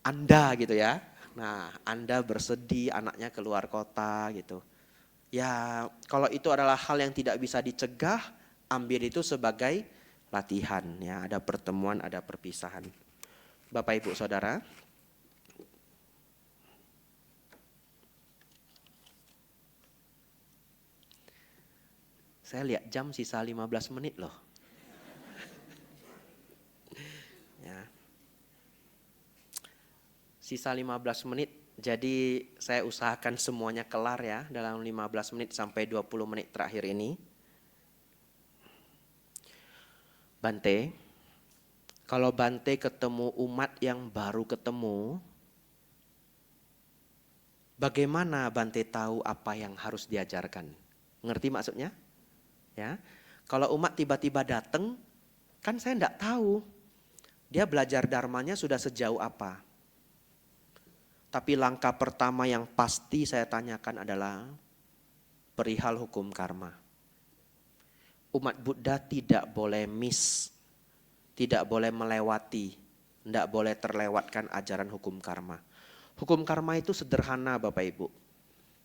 Anda gitu ya. Nah, Anda bersedih anaknya keluar kota gitu. Ya, kalau itu adalah hal yang tidak bisa dicegah, ambil itu sebagai latihan ya. Ada pertemuan, ada perpisahan. Bapak Ibu Saudara, saya lihat jam sisa 15 menit loh. Ya. Sisa 15 menit, jadi saya usahakan semuanya kelar ya dalam 15 menit sampai 20 menit terakhir ini. Bante, kalau Bante ketemu umat yang baru ketemu, bagaimana Bante tahu apa yang harus diajarkan? Ngerti maksudnya? Ya. Kalau umat tiba-tiba datang, kan saya enggak tahu dia belajar dharmanya sudah sejauh apa. Tapi langkah pertama yang pasti saya tanyakan adalah perihal hukum karma. Umat Buddha tidak boleh miss, tidak boleh melewati, tidak boleh terlewatkan ajaran hukum karma. Hukum karma itu sederhana Bapak Ibu.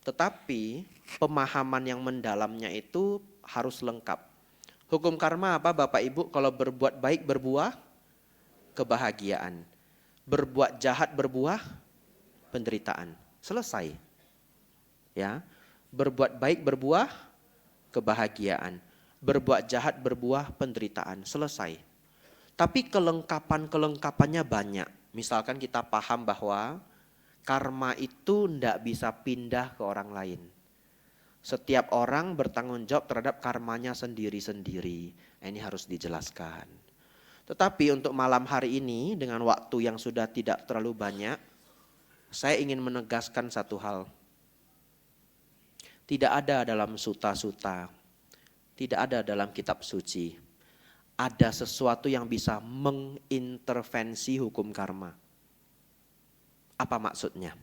Tetapi pemahaman yang mendalamnya itu harus lengkap. Hukum karma apa Bapak Ibu? Kalau berbuat baik berbuah kebahagiaan. Berbuat jahat berbuah penderitaan. Selesai. Ya. Berbuat baik berbuah kebahagiaan. Berbuat jahat berbuah penderitaan. Selesai. Tapi kelengkapannya banyak. Misalkan kita paham bahwa karma itu tidak bisa pindah ke orang lain. Setiap orang bertanggung jawab terhadap karmanya sendiri-sendiri. Ini harus dijelaskan. Tetapi untuk malam hari ini dengan waktu yang sudah tidak terlalu banyak, saya ingin menegaskan satu hal. Tidak ada dalam suta-suta, tidak ada dalam kitab suci, ada sesuatu yang bisa mengintervensi hukum karma. Apa maksudnya?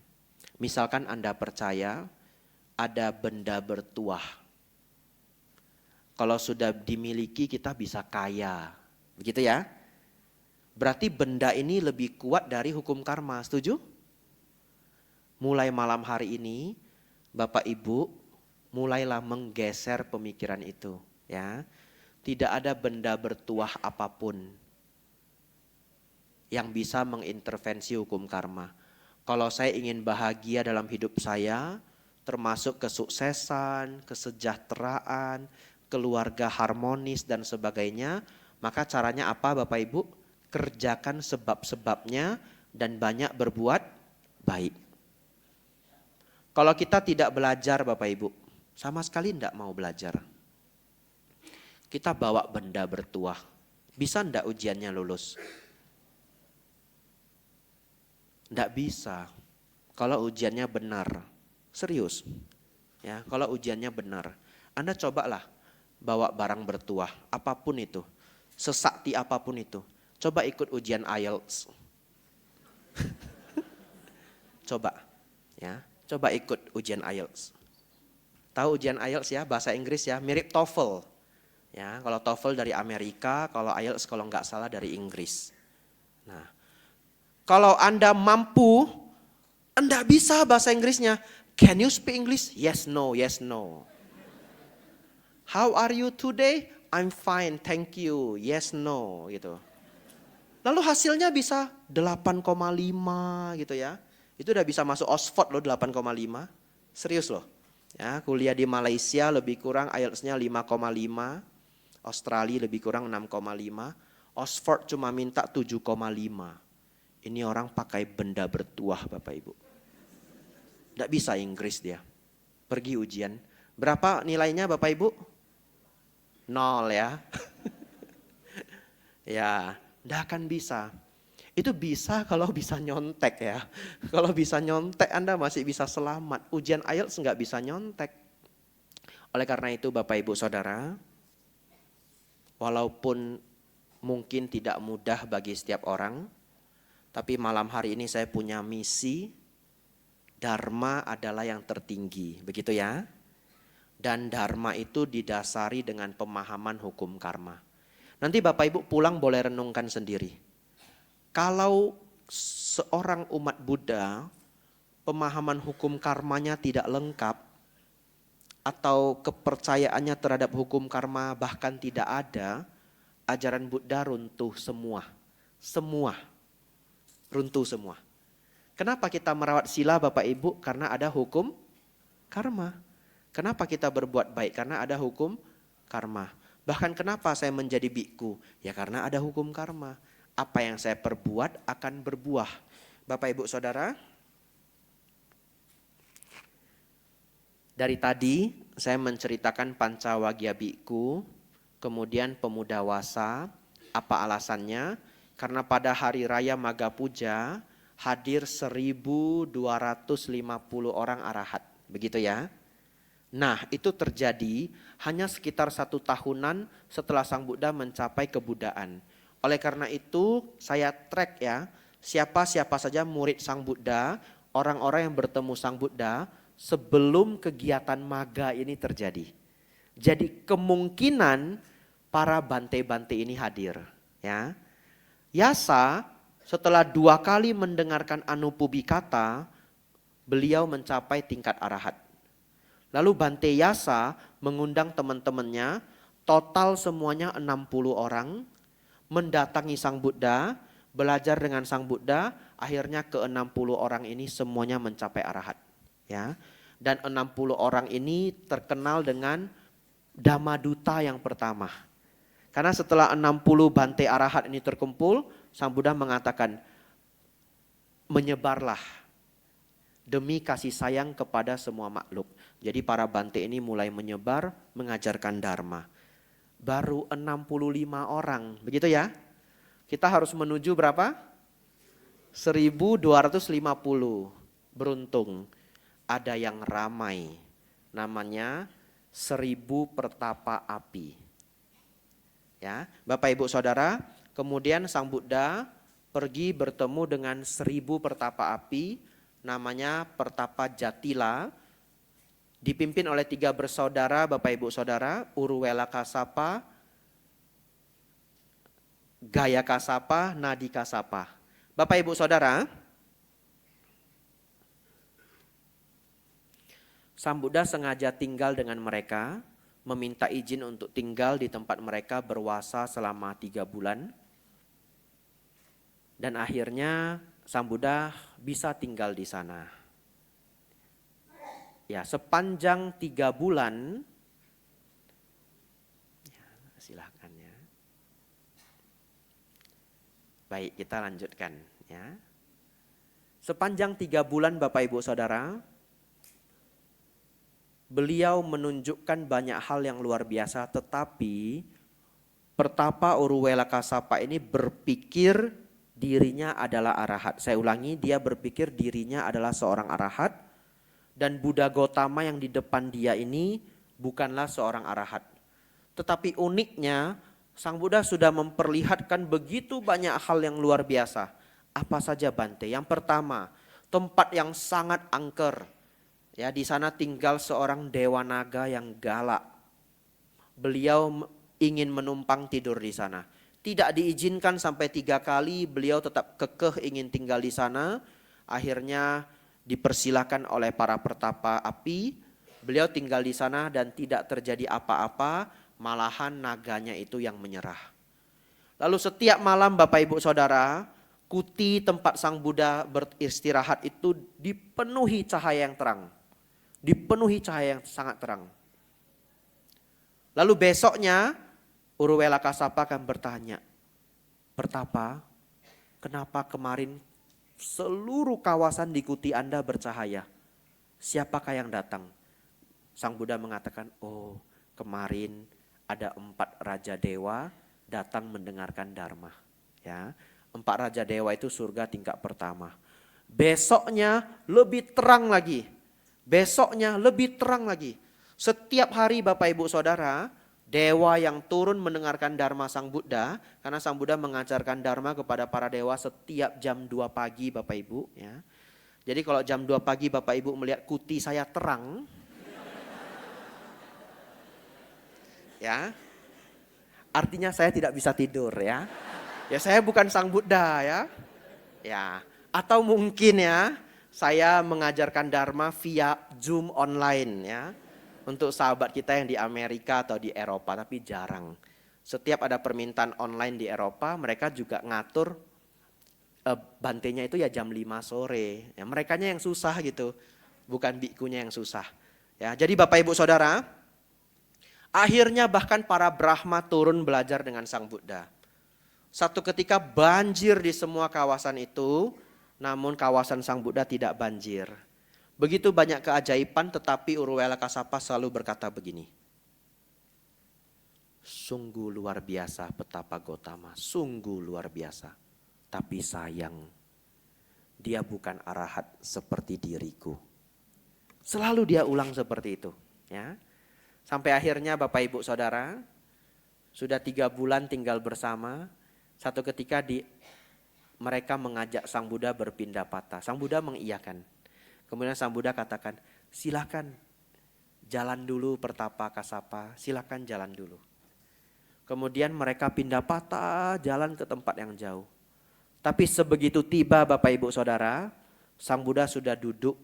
Misalkan Anda percaya ada benda bertuah. Kalau sudah dimiliki kita bisa kaya. Begitu ya? Berarti benda ini lebih kuat dari hukum karma, setuju? Mulai malam hari ini, Bapak Ibu, mulailah menggeser pemikiran itu. Ya, tidak ada benda bertuah apapun yang bisa mengintervensi hukum karma. Kalau saya ingin bahagia dalam hidup saya, termasuk kesuksesan, kesejahteraan, keluarga harmonis dan sebagainya, maka caranya apa Bapak Ibu? Kerjakan sebab-sebabnya dan banyak berbuat baik. Kalau kita tidak belajar Bapak Ibu, sama sekali tidak mau belajar. Kita bawa benda bertuah, bisa enggak ujiannya lulus? Enggak bisa. Kalau ujiannya benar, serius. Ya, kalau ujiannya benar, Anda cobalah bawa barang bertuah, apapun itu, sesakti apapun itu. Coba ikut ujian IELTS. Coba, ya. Coba ikut ujian IELTS. Tahu ujian IELTS ya, bahasa Inggris ya, mirip TOEFL. Ya, kalau TOEFL dari Amerika, kalau IELTS kalau nggak salah dari Inggris. Nah, kalau Anda mampu, Anda bisa bahasa Inggrisnya. Can you speak English? Yes, no, yes, no. How are you today? I'm fine, thank you. Yes, no, gitu. Lalu hasilnya bisa 8,5 gitu ya. Itu udah bisa masuk Oxford loh 8,5. Serius loh. Ya, kuliah di Malaysia lebih kurang IELTS-nya 5,5. Australia lebih kurang 6,5. Oxford cuma minta 7,5. Ini orang pakai benda bertuah Bapak Ibu. Nggak bisa Inggris dia. Pergi ujian. Berapa nilainya Bapak Ibu? 0 ya. Ya, nggak akan bisa. Itu bisa kalau bisa nyontek ya. Kalau bisa nyontek Anda masih bisa selamat. Ujian IELTS nggak bisa nyontek. Oleh karena itu Bapak Ibu Saudara, walaupun mungkin tidak mudah bagi setiap orang, Tapi malam hari ini saya punya misi, Dharma adalah yang tertinggi, begitu ya. Dan Dharma itu didasari dengan pemahaman hukum karma. Nanti Bapak Ibu pulang boleh renungkan sendiri. Kalau seorang umat Buddha, pemahaman hukum karmanya tidak lengkap, atau kepercayaannya terhadap hukum karma bahkan tidak ada, ajaran Buddha runtuh semua. Semua. Runtuh semua. Kenapa kita merawat sila Bapak Ibu? Karena ada hukum karma. Kenapa kita berbuat baik? Karena ada hukum karma. Bahkan kenapa saya menjadi biku? Ya karena ada hukum karma. Apa yang saya perbuat akan berbuah. Bapak Ibu Saudara, dari tadi saya menceritakan Pancawagya Biku, kemudian pemuda wasa. Apa alasannya? Karena pada hari raya Maga Puja hadir 1.250 orang arahat. Begitu ya. Nah itu terjadi hanya sekitar 1 tahunan setelah Sang Buddha mencapai kebudaan. Oleh karena itu saya track ya, siapa-siapa saja murid Sang Buddha, orang-orang yang bertemu Sang Buddha sebelum kegiatan maga ini terjadi. Jadi kemungkinan para bante-bante ini hadir. Ya. Yasa setelah 2 kali mendengarkan Anupubikata, beliau mencapai tingkat arahat. Lalu Bante Yasa mengundang teman-temannya, total semuanya 60 orang, mendatangi Sang Buddha, belajar dengan Sang Buddha, akhirnya ke-60 orang ini semuanya mencapai arahat. Ya. Dan 60 orang ini terkenal dengan Dhammaduta yang pertama. Karena setelah 60 Bante arahat ini terkumpul, Sang Buddha mengatakan, menyebarlah demi kasih sayang kepada semua makhluk. Jadi para Bante ini mulai menyebar, mengajarkan Dharma. Baru 65 orang, begitu ya. Kita harus menuju berapa? 1.250. Beruntung ada yang ramai, namanya 1.000 pertapa api. Ya, Bapak Ibu Saudara, kemudian Sang Buddha pergi bertemu dengan 1.000 pertapa api, namanya Pertapa Jatila, dipimpin oleh 3 bersaudara Bapak Ibu Saudara, Uruwela Kasapa, Gaya Kasapa, Nadi Kasapa. Bapak Ibu Saudara, Sang Buddha sengaja tinggal dengan mereka, meminta izin untuk tinggal di tempat mereka berwasa selama 3 bulan. Dan akhirnya Sang Buddha bisa tinggal di sana. Ya, sepanjang 3 bulan, ya, silahkan ya. Baik, kita lanjutkan ya. Sepanjang 3 bulan Bapak Ibu Saudara, beliau menunjukkan banyak hal yang luar biasa, tetapi Pertapa Uruwela Kasapa ini berpikir dirinya adalah arahat. Saya ulangi, dia berpikir dirinya adalah seorang arahat, dan Buddha Gotama yang di depan dia ini bukanlah seorang arahat. Tetapi uniknya, Sang Buddha sudah memperlihatkan begitu banyak hal yang luar biasa. Apa saja Bante? Yang pertama, tempat yang sangat angker. Ya, di sana tinggal seorang dewa naga yang galak. Beliau ingin menumpang tidur di sana. Tidak diizinkan sampai 3 kali, beliau tetap kekeh ingin tinggal di sana. Akhirnya dipersilakan oleh para pertapa api. Beliau tinggal di sana dan tidak terjadi apa-apa, malahan naganya itu yang menyerah. Lalu setiap malam Bapak Ibu Saudara, kuti tempat Sang Buddha beristirahat itu dipenuhi cahaya yang terang. Dipenuhi cahaya yang sangat terang. Lalu besoknya Uruwela Kasapa akan bertanya, Pertapa, kenapa kemarin seluruh kawasan di kuti Anda bercahaya? Siapakah yang datang? Sang Buddha mengatakan, oh kemarin ada 4 raja dewa datang mendengarkan Dharma. Ya, 4 raja dewa itu surga tingkat pertama. Besoknya lebih terang lagi. Besoknya lebih terang lagi. Setiap hari Bapak Ibu Saudara, Dewa yang turun mendengarkan Dharma Sang Buddha, karena Sang Buddha mengajarkan Dharma kepada para dewa setiap jam 2 pagi Bapak Ibu. Ya. Jadi kalau jam 2 pagi Bapak Ibu melihat kuti saya terang, ya, artinya saya tidak bisa tidur ya. Ya saya bukan Sang Buddha ya. Ya, atau mungkin ya saya mengajarkan Dharma via Zoom online ya. Untuk sahabat kita yang di Amerika atau di Eropa, tapi jarang. Setiap ada permintaan online di Eropa, mereka juga ngatur bantenya itu ya jam 5 sore. Ya, merekanya yang susah gitu, bukan bikunya yang susah. Ya, jadi Bapak Ibu Saudara, akhirnya bahkan para Brahma turun belajar dengan Sang Buddha. Satu ketika banjir di semua kawasan itu, namun kawasan Sang Buddha tidak banjir. Begitu banyak keajaiban, tetapi Uruvela Kasapa selalu berkata begini. Sungguh luar biasa petapa Gotama, sungguh luar biasa. Tapi sayang, dia bukan arahat seperti diriku. Selalu dia ulang seperti itu. Ya. Sampai akhirnya Bapak Ibu Saudara, sudah 3 bulan tinggal bersama. Satu ketika mereka mengajak Sang Buddha berpindah patah. Sang Buddha mengiyakan. Kemudian Sang Buddha katakan, silakan jalan dulu Pertapa Kasapa, silakan jalan dulu. Kemudian mereka pindah patah, jalan ke tempat yang jauh. Tapi sebegitu tiba Bapak Ibu Saudara, Sang Buddha sudah duduk.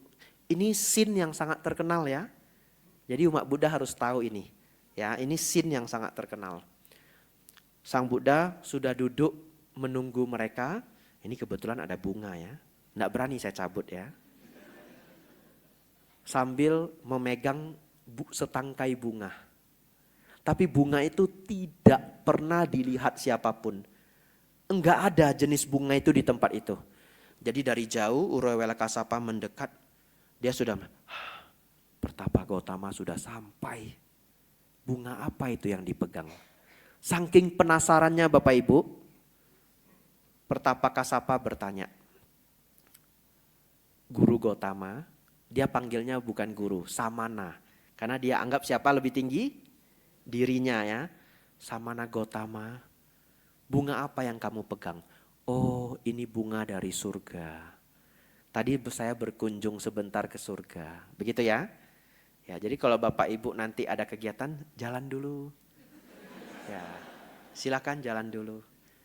Ini scene yang sangat terkenal ya. Jadi umat Buddha harus tahu ini. Ya, ini scene yang sangat terkenal. Sang Buddha sudah duduk menunggu mereka. Ini kebetulan ada bunga ya. Nggak berani saya cabut ya. Sambil memegang setangkai bunga. Tapi bunga itu tidak pernah dilihat siapapun. Enggak ada jenis bunga itu di tempat itu. Jadi dari jauh Uruvela Kasapa mendekat. Dia sudah, Pertapa Gotama sudah sampai. Bunga apa itu yang dipegang? Saking penasarannya Bapak Ibu, Pertapa Kasapa bertanya. Guru Gotama, dia panggilnya bukan guru, Samana. Karena dia anggap siapa lebih tinggi? Dirinya ya. Samana Gotama, bunga apa yang kamu pegang? Oh, ini bunga dari surga. Tadi saya berkunjung sebentar ke surga. Begitu ya? Ya, jadi kalau Bapak Ibu nanti ada kegiatan, jalan dulu. Ya, silakan jalan dulu.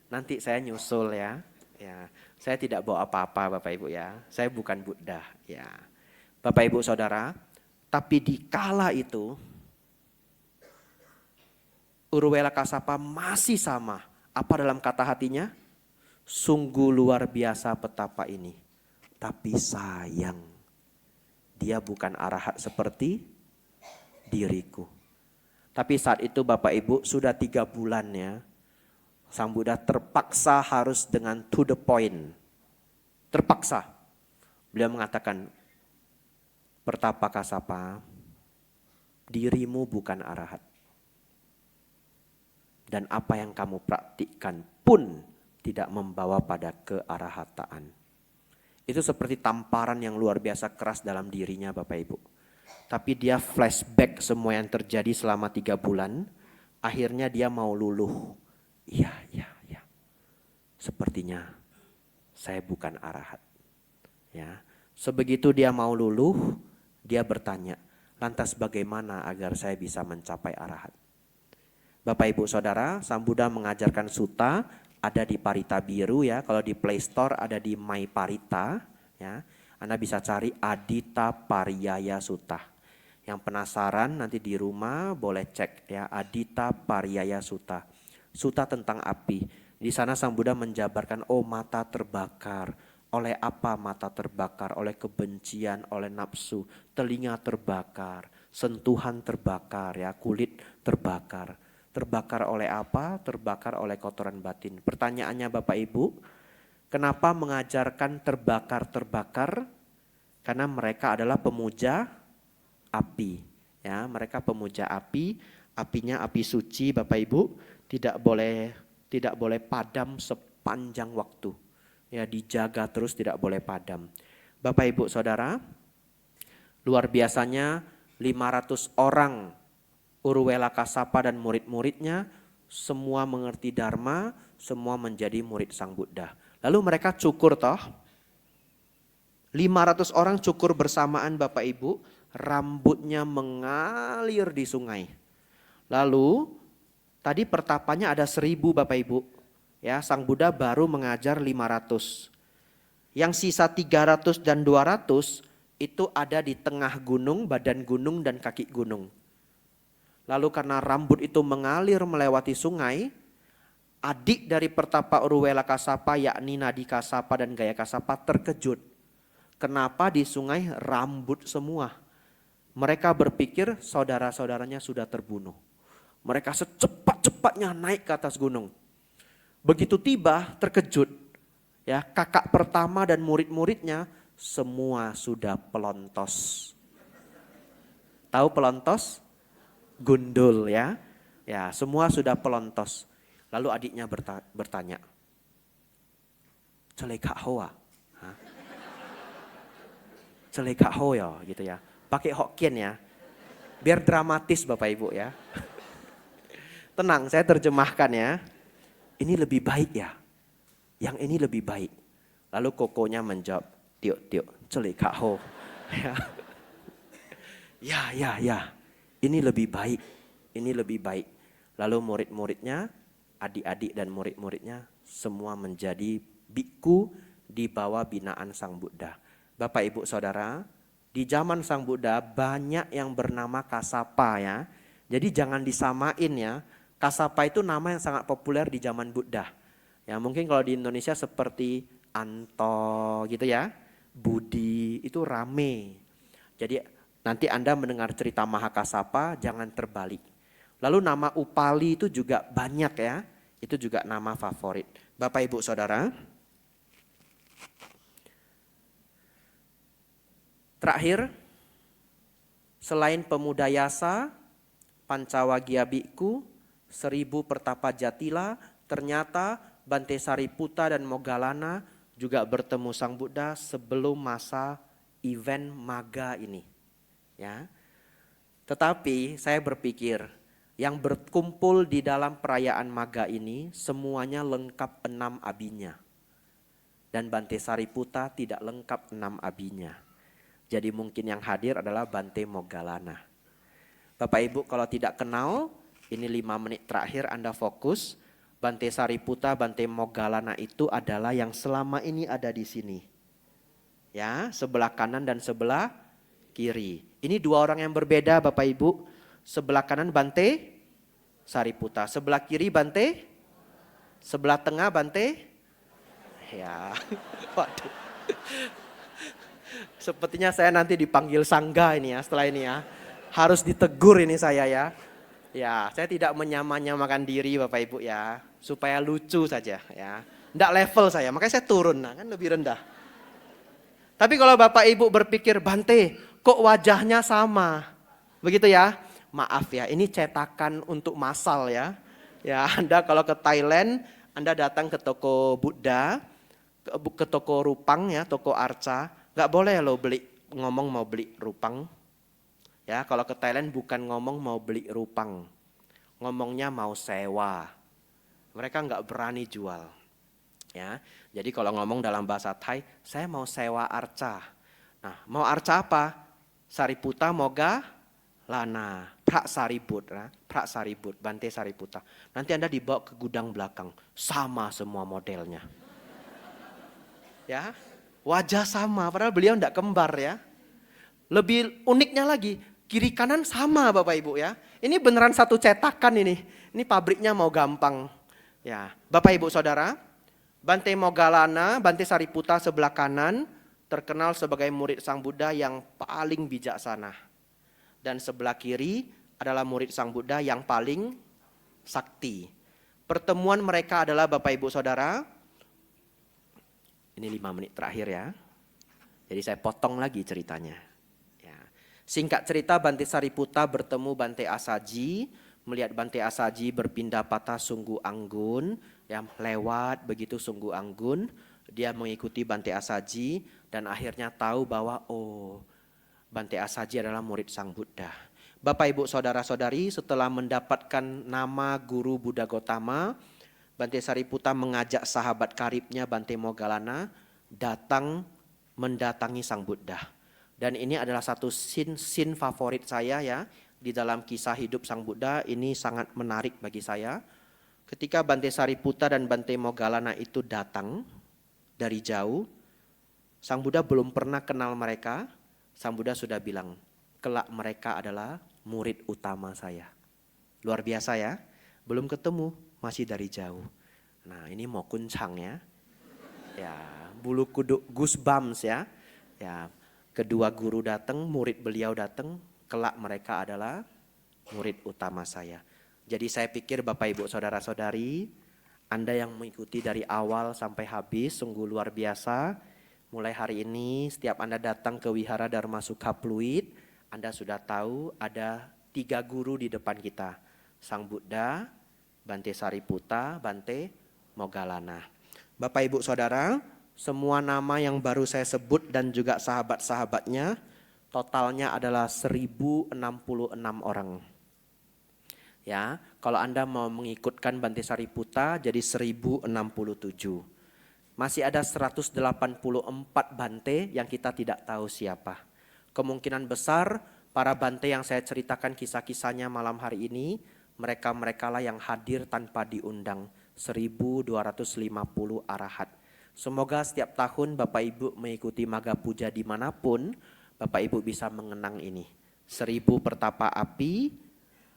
Nanti saya nyusul ya. Ya, saya tidak bawa apa-apa Bapak Ibu ya. Saya bukan Buddha ya. Bapak Ibu Saudara, tapi di kala itu Uruvela Kasapa masih sama. Apa dalam kata hatinya? Sungguh luar biasa petapa ini. Tapi sayang, dia bukan arahat seperti diriku. Tapi saat itu Bapak Ibu sudah 3 bulan ya. Sang Buddha terpaksa harus dengan to the point. Terpaksa. Beliau mengatakan, Pertapa Kasapa, dirimu bukan arahat. Dan apa yang kamu praktikkan pun tidak membawa pada kearahataan. Itu seperti tamparan yang luar biasa keras dalam dirinya Bapak Ibu. Tapi dia flashback semua yang terjadi selama 3 bulan. Akhirnya dia mau luluh. Iya. Sepertinya saya bukan arahat. Ya. Sebegitu dia mau luluh, dia bertanya, lantas bagaimana agar saya bisa mencapai arahat? Bapak Ibu Saudara, Sang Buddha mengajarkan sutta, ada di Parita Biru ya. Kalau di Play Store ada di My Parita ya. Anda bisa cari Adita Pariyaya Sutta. Yang penasaran nanti di rumah boleh cek ya, Adita Pariyaya Sutta. Sutta tentang api. Di sana Sang Buddha menjabarkan, oh mata terbakar. Oleh apa mata terbakar? Oleh kebencian, oleh nafsu. Telinga terbakar, sentuhan terbakar ya, kulit terbakar. Terbakar oleh apa? Terbakar oleh kotoran batin. Pertanyaannya Bapak Ibu, kenapa mengajarkan terbakar-terbakar? Karena mereka adalah pemuja api. Ya, mereka pemuja api, apinya api suci Bapak Ibu, tidak boleh padam sepanjang waktu. Ya, dijaga terus, tidak boleh padam. Bapak Ibu Saudara, luar biasanya 500 orang Urwela Kasapa dan murid-muridnya semua mengerti Dharma, semua menjadi murid Sang Buddha. Lalu mereka cukur toh. 500 orang cukur bersamaan Bapak Ibu, rambutnya mengalir di sungai. Lalu tadi pertapanya ada 1000 Bapak Ibu. Ya, Sang Buddha baru mengajar 500. Yang sisa 300 dan 200 itu ada di tengah gunung, badan gunung dan kaki gunung. Lalu karena rambut itu mengalir melewati sungai, adik dari pertapa Urwela Kasapa yakni Nadi Kasapa dan Gaya Kasapa terkejut. Kenapa di sungai rambut semua? Mereka berpikir saudara-saudaranya sudah terbunuh. Mereka secepat-cepatnya naik ke atas gunung. Begitu tiba terkejut. Ya, kakak pertama dan murid-muridnya semua sudah pelontos. Tahu pelontos? Gundul ya. Ya, semua sudah pelontos. Lalu adiknya bertanya. Celekak hoa. Celekak hoa gitu ya. Pakai Hokkien ya. Biar dramatis Bapak Ibu ya. Tenang, saya terjemahkan ya. Ini lebih baik ya. Yang ini lebih baik. Lalu kokonya menjawab, tiuk, celekak ho. Ya. Ini lebih baik. Ini lebih baik. Lalu murid-muridnya, adik-adik dan murid-muridnya semua menjadi biku di bawah binaan Sang Buddha. Bapak Ibu Saudara, di zaman Sang Buddha banyak yang bernama Kasapa ya. Jadi jangan disamain ya. Kasapa itu nama yang sangat populer di zaman Buddha. Ya mungkin kalau di Indonesia seperti Anto gitu ya. Budi itu rame. Jadi nanti Anda mendengar cerita Mahakasapa jangan terbalik. Lalu nama Upali itu juga banyak ya. Itu juga nama favorit. Bapak Ibu Saudara. Terakhir, selain pemuda Yasa, Pancawagya Bhikkhu, 1000 pertapa Jatila, ternyata Bante Sariputa dan Moggallana juga bertemu Sang Buddha sebelum masa event Magga ini. Ya. Tetapi saya berpikir yang berkumpul di dalam perayaan Magga ini semuanya lengkap 6 abinya. Dan Bante Sariputa tidak lengkap 6 abinya. Jadi mungkin yang hadir adalah Bante Moggallana. Bapak Ibu kalau tidak kenal, ini 5 menit terakhir Anda fokus. Bante Sariputa, Bante Moggallana itu adalah yang selama ini ada di sini. Ya, sebelah kanan dan sebelah kiri. Ini 2 orang yang berbeda Bapak Ibu. Sebelah kanan Bante Sariputa, sebelah kiri Bante, sebelah tengah Bante. Ya, waduh. Sepertinya saya nanti dipanggil sangga ini ya setelah ini ya. Harus ditegur ini saya ya. Ya, saya tidak menyamakan diri Bapak Ibu ya. Supaya lucu saja ya. Nggak level saya, makanya saya turun. Nah, kan lebih rendah. Tapi kalau Bapak Ibu berpikir, Bante kok wajahnya sama. Begitu ya. Maaf ya, ini cetakan untuk massal ya. Ya, Anda kalau ke Thailand, Anda datang ke toko Buddha, ke toko Rupang ya, toko Arca. Gak boleh lo ngomong mau beli Rupang. Ya, kalau ke Thailand bukan ngomong mau beli Rupang. Ngomongnya mau sewa. Mereka gak berani jual. Ya, jadi kalau ngomong dalam bahasa Thai, saya mau sewa Arca. Nah, mau Arca apa? Sariputa, Moggallana, Prasaribut, Bante Sariputa. Nanti Anda dibawa ke gudang belakang, sama semua modelnya. Ya, wajah sama, padahal beliau tidak kembar ya. Lebih uniknya lagi, kiri kanan sama Bapak Ibu ya. Ini beneran satu cetakan ini. Ini pabriknya mau gampang. Ya, Bapak Ibu Saudara, Bante Moggallana, Bante Sariputa sebelah kanan terkenal sebagai murid Sang Buddha yang paling bijaksana. Dan sebelah kiri adalah murid Sang Buddha yang paling sakti. Pertemuan mereka adalah Bapak Ibu Saudara. Ini 5 menit terakhir ya. Jadi saya potong lagi ceritanya. Ya. Singkat cerita Bante Sariputa bertemu Bante Asaji. Melihat Bante Asaji berpindah patah sungguh anggun. Ya, lewat begitu sungguh anggun. Dia mengikuti Bante Asaji. Dan akhirnya tahu bahwa Bante Asaji adalah murid Sang Buddha. Bapak Ibu Saudara-saudari, setelah mendapatkan nama Guru Buddha Gotama, Bante Sariputa mengajak sahabat karibnya Bante Moggallana datang mendatangi Sang Buddha. Dan ini adalah satu scene favorit saya ya di dalam kisah hidup Sang Buddha. Ini sangat menarik bagi saya. Ketika Bante Sariputa dan Bante Moggallana itu datang dari jauh, Sang Buddha belum pernah kenal mereka. Sang Buddha sudah bilang, kelak mereka adalah murid utama saya. Luar biasa ya, belum ketemu, masih dari jauh. Nah ini mau kuncang ya. Ya, bulu kuduk goosebumps ya. Ya, kedua guru datang, murid beliau datang, kelak mereka adalah murid utama saya. Jadi saya pikir Bapak Ibu Saudara-saudari, Anda yang mengikuti dari awal sampai habis sungguh luar biasa. Mulai hari ini setiap Anda datang ke Wihara Dharma Sukha Pluit, Anda sudah tahu ada 3 guru di depan kita. Sang Buddha, Bante Sariputa, Bante Moggallana. Bapak Ibu Saudara, semua nama yang baru saya sebut dan juga sahabat-sahabatnya, totalnya adalah 1066 orang. Ya, kalau Anda mau mengikutkan Bante Sariputa jadi 1067. Masih ada 184 bante yang kita tidak tahu siapa. Kemungkinan besar para bante yang saya ceritakan kisah-kisahnya malam hari ini, mereka-mereka lah yang hadir tanpa diundang. 1250 arahat. Semoga setiap tahun Bapak Ibu mengikuti Maga Puja dimanapun, Bapak Ibu bisa mengenang ini. 1000 pertapa api,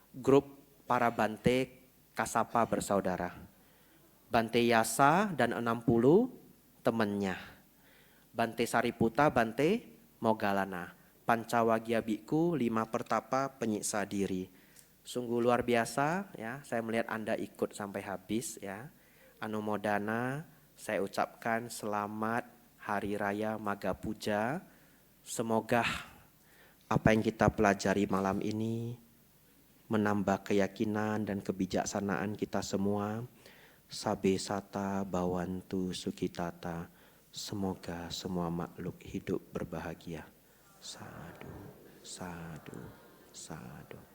grup para bante Kasapa bersaudara. Bante Yasa dan 60 temannya. Bante Sariputa, Bante Moggallana. Pancawagya Bhikkhu, 5 pertapa penyiksa diri. Sungguh luar biasa ya, saya melihat Anda ikut sampai habis ya. Anumodana, saya ucapkan selamat Hari Raya Maga Puja. Semoga apa yang kita pelajari malam ini menambah keyakinan dan kebijaksanaan kita semua. Sabe sata bawantu sukitata. Semoga semua makhluk hidup berbahagia. Sadu, sadu, sadu.